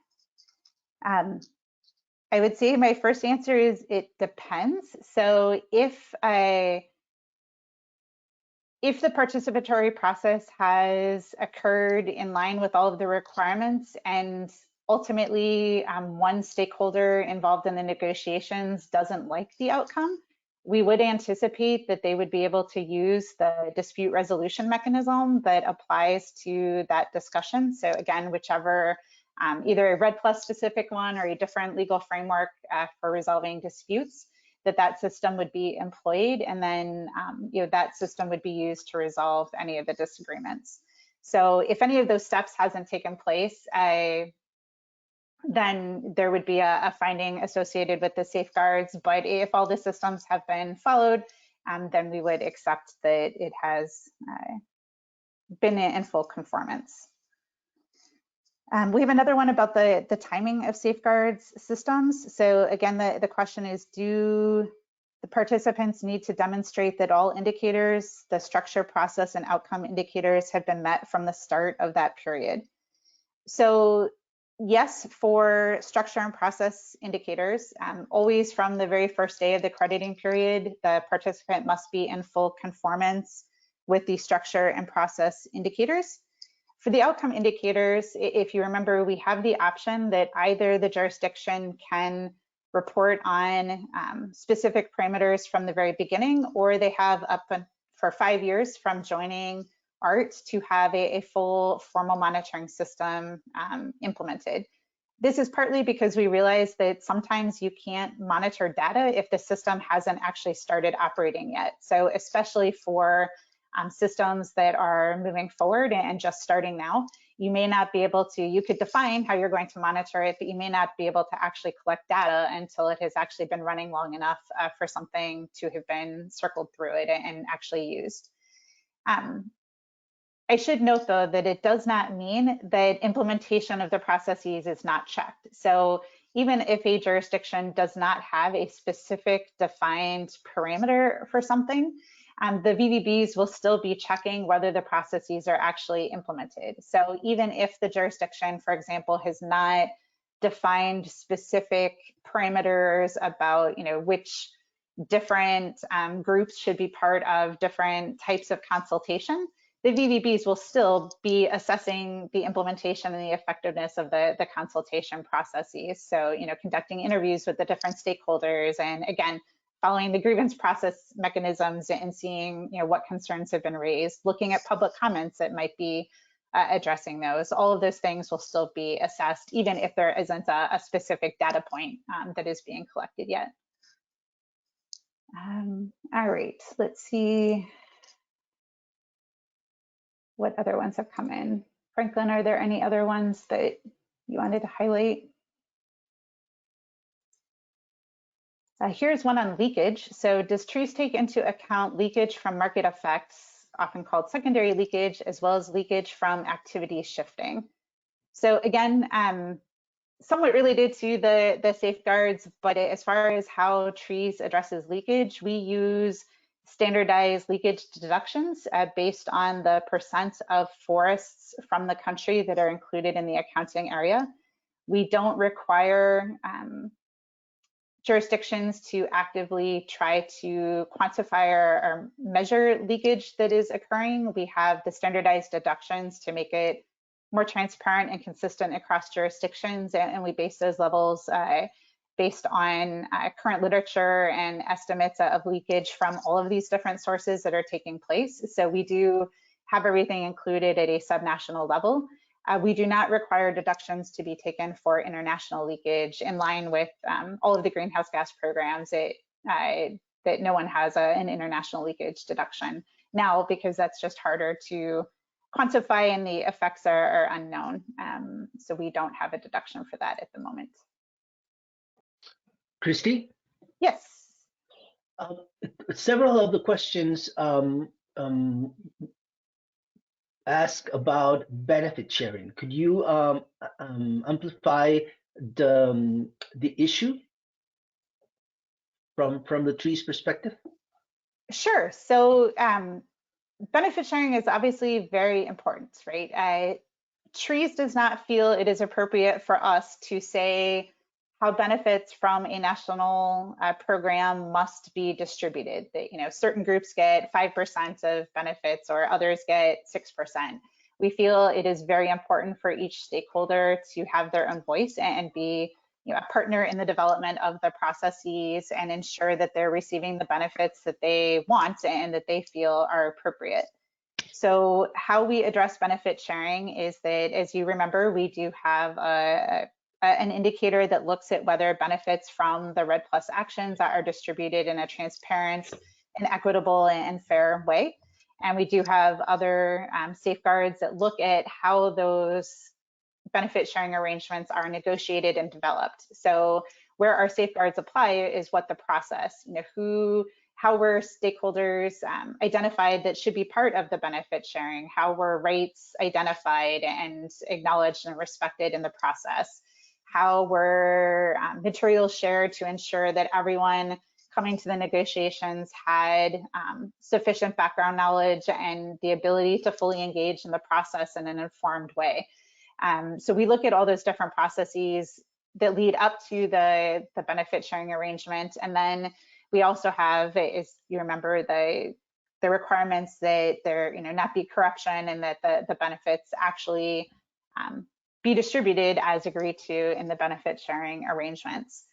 I would say my first answer is it depends. So if the participatory process has occurred in line with all of the requirements, and ultimately one stakeholder involved in the negotiations doesn't like the outcome, we would anticipate that they would be able to use the dispute resolution mechanism that applies to that discussion. So again, whichever, either a REDD+ specific one or a different legal framework for resolving disputes, that system would be employed, and then that system would be used to resolve any of the disagreements. So if any of those steps hasn't taken place, then there would be a finding associated with the safeguards. But if all the systems have been followed, then we would accept that it has been in full conformance. We have another one about the timing of safeguards systems. So again, the question is, do the participants need to demonstrate that all indicators, the structure, process, and outcome indicators have been met from the start of that period? So yes, for structure and process indicators, always from the very first day of the crediting period, the participant must be in full conformance with the structure and process indicators. For the outcome indicators, if you remember, we have the option that either the jurisdiction can report on specific parameters from the very beginning, or they have up for 5 years from joining ART to have a full formal monitoring system implemented. This is partly because we realize that sometimes you can't monitor data if the system hasn't actually started operating yet. So especially for systems that are moving forward and just starting now, you may not be able to, you could define how you're going to monitor it, but you may not be able to actually collect data until it has actually been running long enough for something to have been circled through it and actually used. I should note, though, that it does not mean that implementation of the processes is not checked. So even if a jurisdiction does not have a specific defined parameter for something, the VVBs will still be checking whether the processes are actually implemented. So even if the jurisdiction, for example, has not defined specific parameters about, which different groups should be part of different types of consultation, the VVBs will still be assessing the implementation and the effectiveness of the consultation processes. So, conducting interviews with the different stakeholders, and again, following the grievance process mechanisms and seeing, what concerns have been raised, looking at public comments that might be addressing those. All of those things will still be assessed, even if there isn't a specific data point that is being collected yet. All right, let's see what other ones have come in. Franklin, are there any other ones that you wanted to highlight? Here's one on leakage. So does TREES take into account leakage from market effects, often called secondary leakage, as well as leakage from activity shifting? So again, somewhat related to the safeguards, but as far as how TREES addresses leakage, we use standardized leakage deductions based on the percent of forests from the country that are included in the accounting area. We don't require jurisdictions to actively try to quantify or measure leakage that is occurring. We have the standardized deductions to make it more transparent and consistent across jurisdictions, and we base those levels based on current literature and estimates of leakage from all of these different sources that are taking place. So we do have everything included at a subnational level. We do not require deductions to be taken for international leakage, in line with all of the greenhouse gas programs that no one has an international leakage deduction now, because that's just harder to quantify and the effects are unknown. So we don't have a deduction for that at the moment. Christy? Yes. Several of the questions ask about benefit sharing. Could you amplify the issue from the TREES perspective? Sure. So benefit sharing is obviously very important, right? TREES does not feel it is appropriate for us to say how benefits from a national program must be distributed. That, certain groups get 5% of benefits or others get 6%. We feel it is very important for each stakeholder to have their own voice and be a partner in the development of the processes and ensure that they're receiving the benefits that they want and that they feel are appropriate. So how we address benefit sharing is that, as you remember, we do have an indicator that looks at whether benefits from the REDD+ actions are distributed in a transparent and equitable and fair way. And we do have other safeguards that look at how those benefit sharing arrangements are negotiated and developed. So where our safeguards apply is what the process, how were stakeholders identified that should be part of the benefit sharing, how were rights identified and acknowledged and respected in the process, how were materials shared to ensure that everyone coming to the negotiations had sufficient background knowledge and the ability to fully engage in the process in an informed way. So we look at all those different processes that lead up to the benefit sharing arrangement. And then we also have, as you remember, the requirements that there not be corruption and that the benefits actually be distributed as agreed to in the benefit sharing arrangements.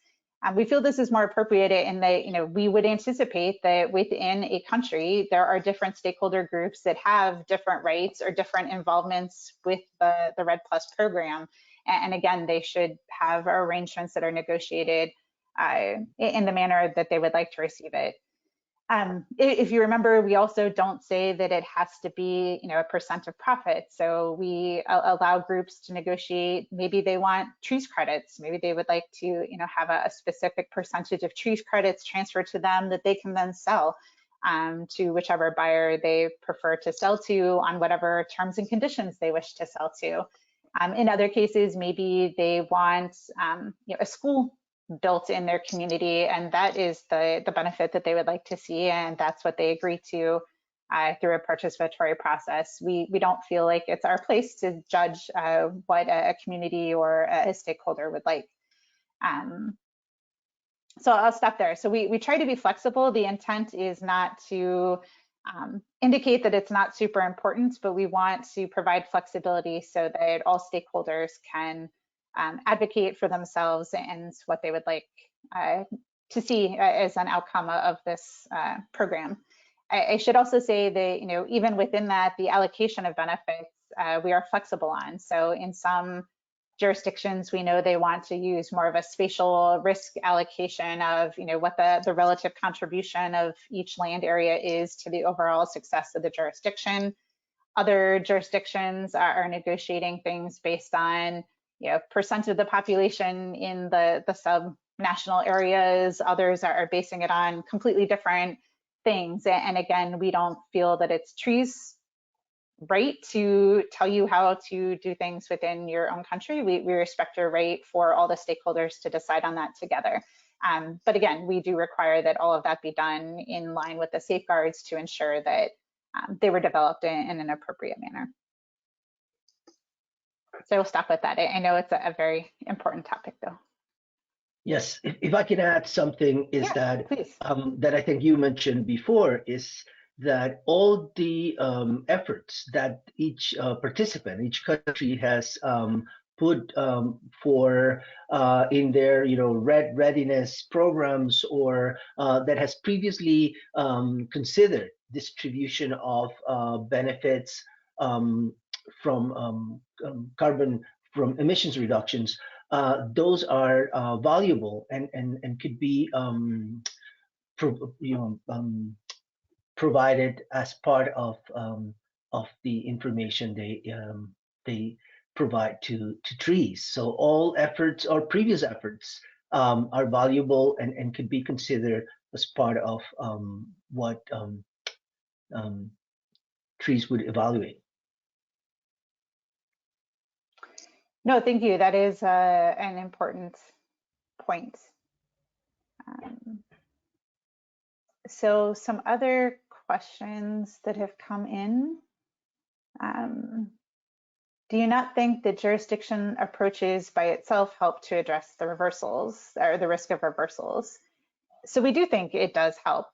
We feel this is more appropriate in that we would anticipate that within a country there are different stakeholder groups that have different rights or different involvements with the REDD+ program, and again they should have arrangements that are negotiated in the manner that they would like to receive it. If you remember, we also don't say that it has to be, a percent of profit. So we allow groups to negotiate. Maybe they want TREES credits. Maybe they would like to, have a specific percentage of TREES credits transferred to them that they can then sell. to whichever buyer they prefer to sell to on whatever terms and conditions they wish to sell to. In other cases, maybe they want a school built in their community, and that is the benefit that they would like to see, and that's what they agree to through a participatory process. We don't feel like it's our place to judge what a community or a stakeholder would like. So I'll stop there. So we try to be flexible. The intent is not to indicate that it's not super important, but we want to provide flexibility so that all stakeholders can advocate for themselves and what they would like to see as an outcome of this program. I should also say that, even within that, the allocation of benefits we are flexible on. So in some jurisdictions, we know they want to use more of a spatial risk allocation of, what the relative contribution of each land area is to the overall success of the jurisdiction. Other jurisdictions are negotiating things based on, percent of the population in the sub-national areas. Others are basing it on completely different things. And again, we don't feel that it's trees right to tell you how to do things within your own country. We respect your right for all the stakeholders to decide on that together. But again, we do require that all of that be done in line with the safeguards to ensure that they were developed in an appropriate manner. So we'll stop with that. I know it's a very important topic, though. Yes, if I can add something, is that please. That I think you mentioned before, is that all the efforts that each participant, each country has put for in their readiness programs, or that has previously considered distribution of benefits from emissions reductions. Those are valuable and could be provided as part of the information they provide to trees. So all efforts or previous efforts are valuable and could be considered as part of what trees would evaluate. No, thank you. That is an important point. So some other questions that have come in. Do you not think that jurisdiction approaches by itself help to address the reversals or the risk of reversals? So we do think it does help.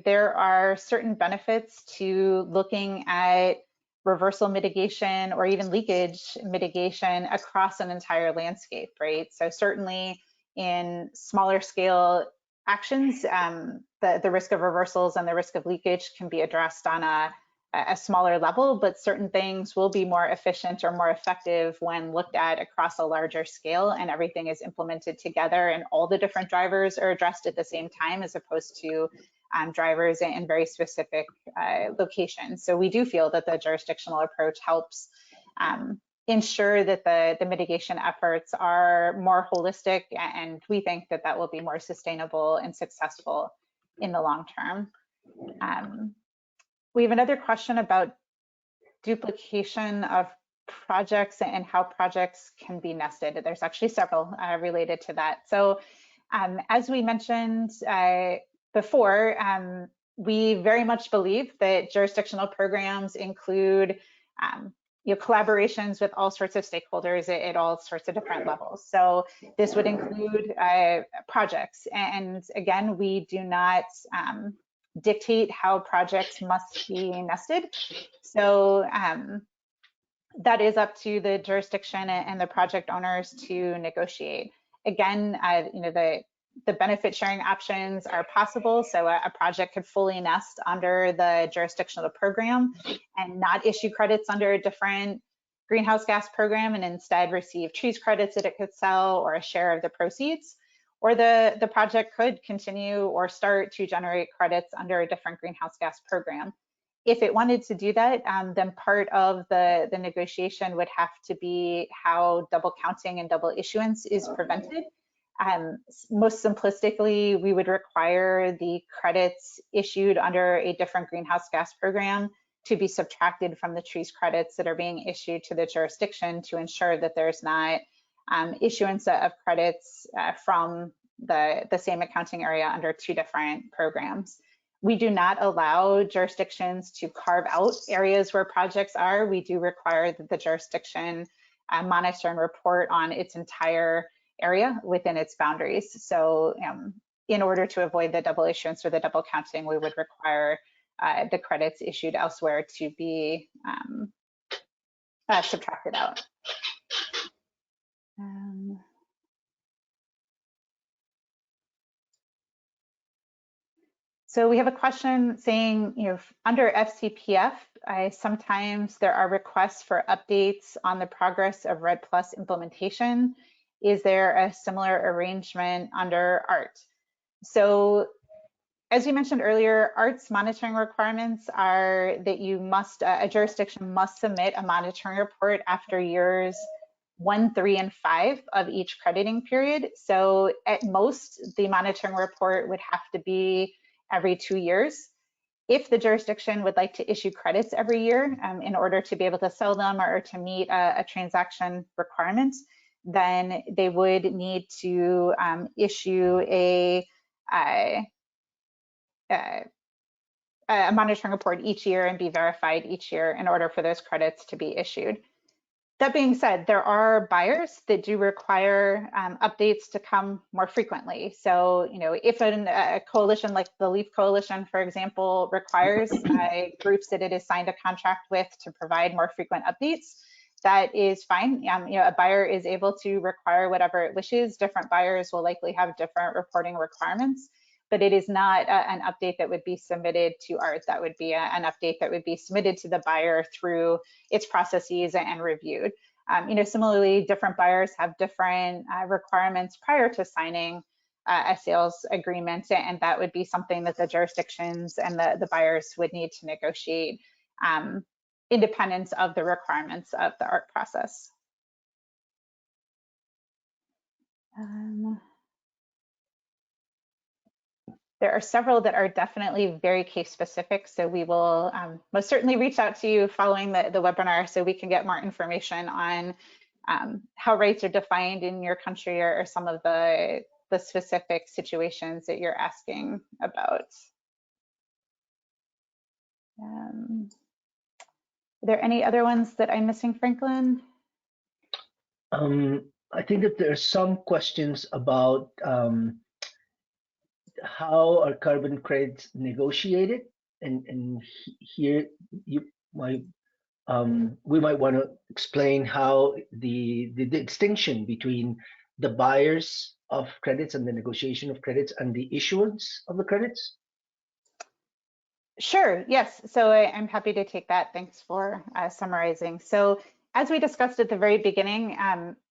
There are certain benefits to looking at reversal mitigation or even leakage mitigation across an entire landscape, right? So certainly in smaller scale actions, the risk of reversals and the risk of leakage can be addressed on a smaller level, but certain things will be more efficient or more effective when looked at across a larger scale and everything is implemented together and all the different drivers are addressed at the same time, as opposed to drivers in very specific locations. So we do feel that the jurisdictional approach helps ensure that the mitigation efforts are more holistic, and we think that that will be more sustainable and successful in the long term. We have another question about duplication of projects and how projects can be nested. There's actually several related to that. So as we mentioned before, we very much believe that jurisdictional programs include collaborations with all sorts of stakeholders at all sorts of different levels. So this would include projects. And again, we do not dictate how projects must be nested. So that is up to the jurisdiction and the project owners to negotiate. Again, the benefit sharing options are possible. So a project could fully nest under the jurisdictional program and not issue credits under a different greenhouse gas program and instead receive trees credits that it could sell or a share of the proceeds. Or the project could continue or start to generate credits under a different greenhouse gas program. If it wanted to do that, then part of the negotiation would have to be how double counting and double issuance is prevented. Most simplistically, we would require the credits issued under a different greenhouse gas program to be subtracted from the trees credits that are being issued to the jurisdiction to ensure that there's not issuance of credits from the same accounting area under two different programs. We do not allow jurisdictions to carve out areas where projects are. We do require that the jurisdiction monitor and report on its entire area within its boundaries. So in order to avoid the double issuance or the double counting, we would require the credits issued elsewhere to be subtracted out. So we have a question saying, under FCPF, sometimes there are requests for updates on the progress of RED Plus implementation. Is there a similar arrangement under ART? So as you mentioned earlier, ART's monitoring requirements are that you must, a jurisdiction must submit a monitoring report after years 1, 3, and 5 of each crediting period. So at most, the monitoring report would have to be every 2 years. If the jurisdiction would like to issue credits every year in order to be able to sell them or to meet a transaction requirement, then they would need to issue a monitoring report each year and be verified each year in order for those credits to be issued. That being said, there are buyers that do require updates to come more frequently. So, if a coalition like the LEAF Coalition, for example, requires groups that it has signed a contract with to provide more frequent updates, that is fine. A buyer is able to require whatever it wishes. Different buyers will likely have different reporting requirements, but it is not an update that would be submitted to ART. That would be an update that would be submitted to the buyer through its processes and reviewed. Similarly, different buyers have different requirements prior to signing a sales agreement, and that would be something that the jurisdictions and the buyers would need to negotiate independent of the requirements of the ART process. There are several that are definitely very case specific, so we will most certainly reach out to you following the webinar so we can get more information on how rights are defined in your country or some of the specific situations that you're asking about. Are there any other ones that I'm missing, Franklin? I think that there are some questions about how are carbon credits negotiated, and here we might want to explain how the distinction between the buyers of credits and the negotiation of credits and the issuance of the credits. Sure, yes. So I'm happy to take that. Thanks for summarizing. So as we discussed at the very beginning,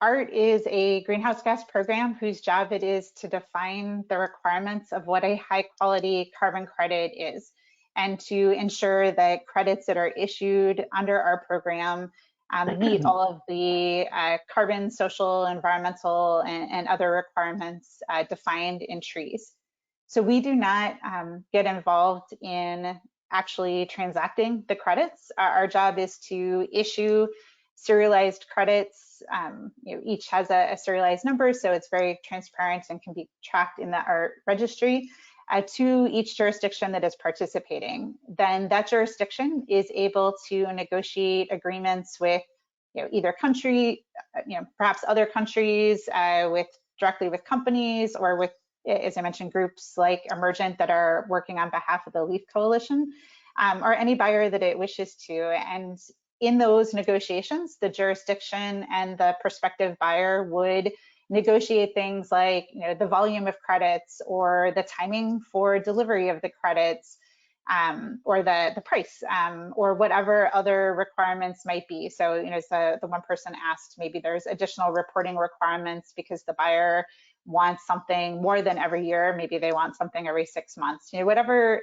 ART is a greenhouse gas program whose job it is to define the requirements of what a high quality carbon credit is, and to ensure that credits that are issued under our program meet all of the carbon, social, environmental, and other requirements defined in trees. So we do not get involved in actually transacting the credits. Our job is to issue serialized credits. Each has a serialized number, so it's very transparent and can be tracked in the ART registry to each jurisdiction that is participating. Then that jurisdiction is able to negotiate agreements with either country, perhaps other countries, directly with companies, or with, as I mentioned, groups like Emergent that are working on behalf of the LEAF Coalition, or any buyer that it wishes to. And in those negotiations, the jurisdiction and the prospective buyer would negotiate things like the volume of credits, or the timing for delivery of the credits, or the price, or whatever other requirements might be. So as the one person asked, maybe there's additional reporting requirements because the buyer wants something more than every year. Maybe they want something every 6 months. Whatever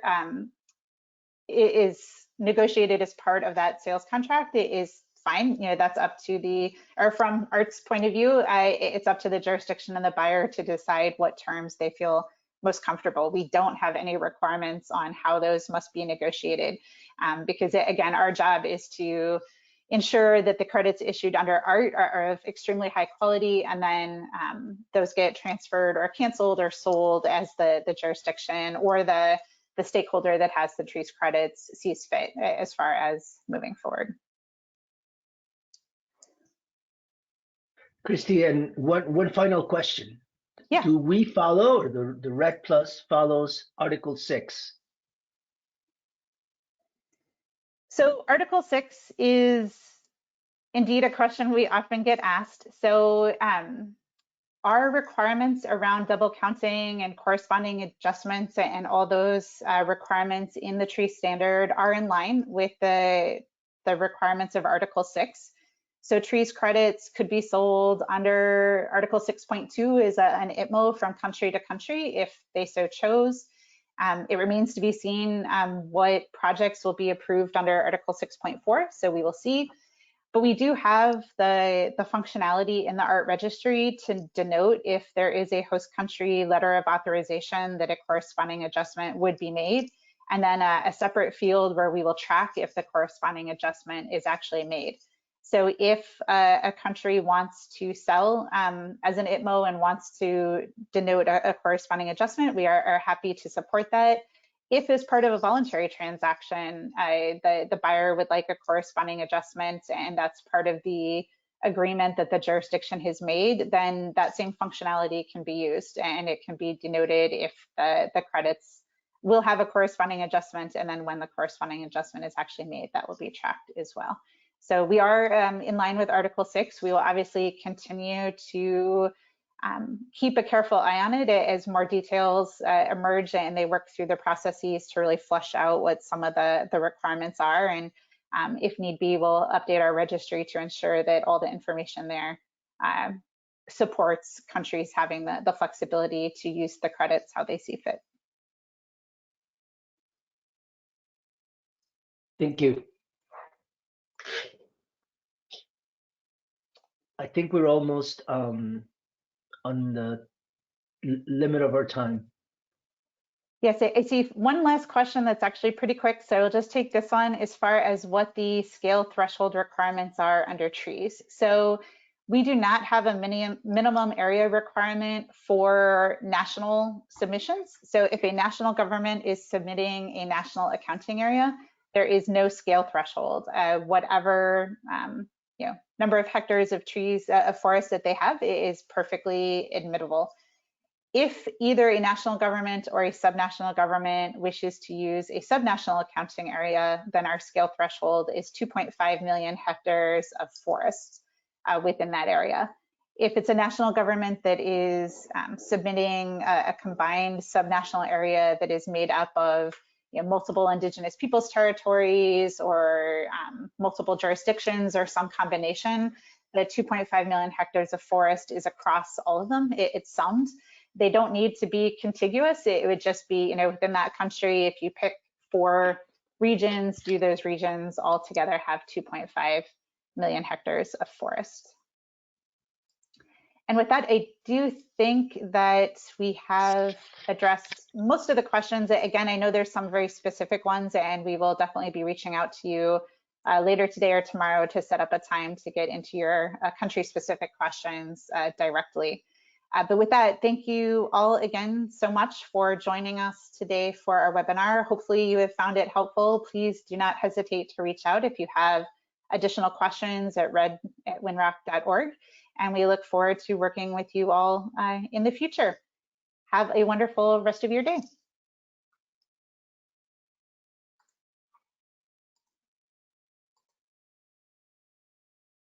is negotiated as part of that sales contract, it is fine. That's up to or from ART's point of view, it's up to the jurisdiction and the buyer to decide what terms they feel most comfortable. We don't have any requirements on how those must be negotiated, because again, our job is to ensure that the credits issued under ART are of extremely high quality, and then those get transferred or canceled or sold as the jurisdiction or the stakeholder that has the trees credits sees fit as far as moving forward. Christy, and one final question. Yeah. Do we follow, or the REC Plus follows Article 6? So Article 6 is indeed a question we often get asked. So our requirements around double counting and corresponding adjustments and all those requirements in the tree standard are in line with the requirements of Article 6. So trees credits could be sold under Article 6.2 is an ITMO from country to country if they so chose. It remains to be seen what projects will be approved under Article 6.4, so we will see. But we do have the functionality in the ART registry to denote if there is a host country letter of authorization that a corresponding adjustment would be made, and then a separate field where we will track if the corresponding adjustment is actually made. So if a country wants to sell as an ITMO and wants to denote a corresponding adjustment, we are happy to support that. If as part of a voluntary transaction, the buyer would like a corresponding adjustment and that's part of the agreement that the jurisdiction has made, then that same functionality can be used and it can be denoted if the credits will have a corresponding adjustment, and then when the corresponding adjustment is actually made, that will be tracked as well. So we are in line with Article 6. We will obviously continue to keep a careful eye on it as more details emerge and they work through the processes to really flush out what some of the requirements are. And if need be, we'll update our registry to ensure that all the information there supports countries having the flexibility to use the credits how they see fit. Thank you. I think we're almost on the limit of our time. Yes, I see one last question that's actually pretty quick, so I'll just take this one as far as what the scale threshold requirements are under trees. So we do not have a minimum area requirement for national submissions. So if a national government is submitting a national accounting area, there is no scale threshold. Whatever number of hectares of trees, of forest that they have is perfectly admittable. If either a national government or a subnational government wishes to use a subnational accounting area, then our scale threshold is 2.5 million hectares of forests within that area. If it's a national government that is submitting a combined subnational area that is made up of multiple indigenous peoples territories or multiple jurisdictions or some combination, the 2.5 million hectares of forest is across all of them. It's summed. They don't need to be contiguous. It would just be, within that country, if you pick 4 regions, do those regions all together have 2.5 million hectares of forest. And with that, I do think that we have addressed most of the questions. Again, I know there's some very specific ones, and we will definitely be reaching out to you later today or tomorrow to set up a time to get into your country-specific questions directly. But with that, thank you all again so much for joining us today for our webinar. Hopefully you have found it helpful. Please do not hesitate to reach out if you have additional questions at red@winrock.org. And we look forward to working with you all in the future. Have a wonderful rest of your day.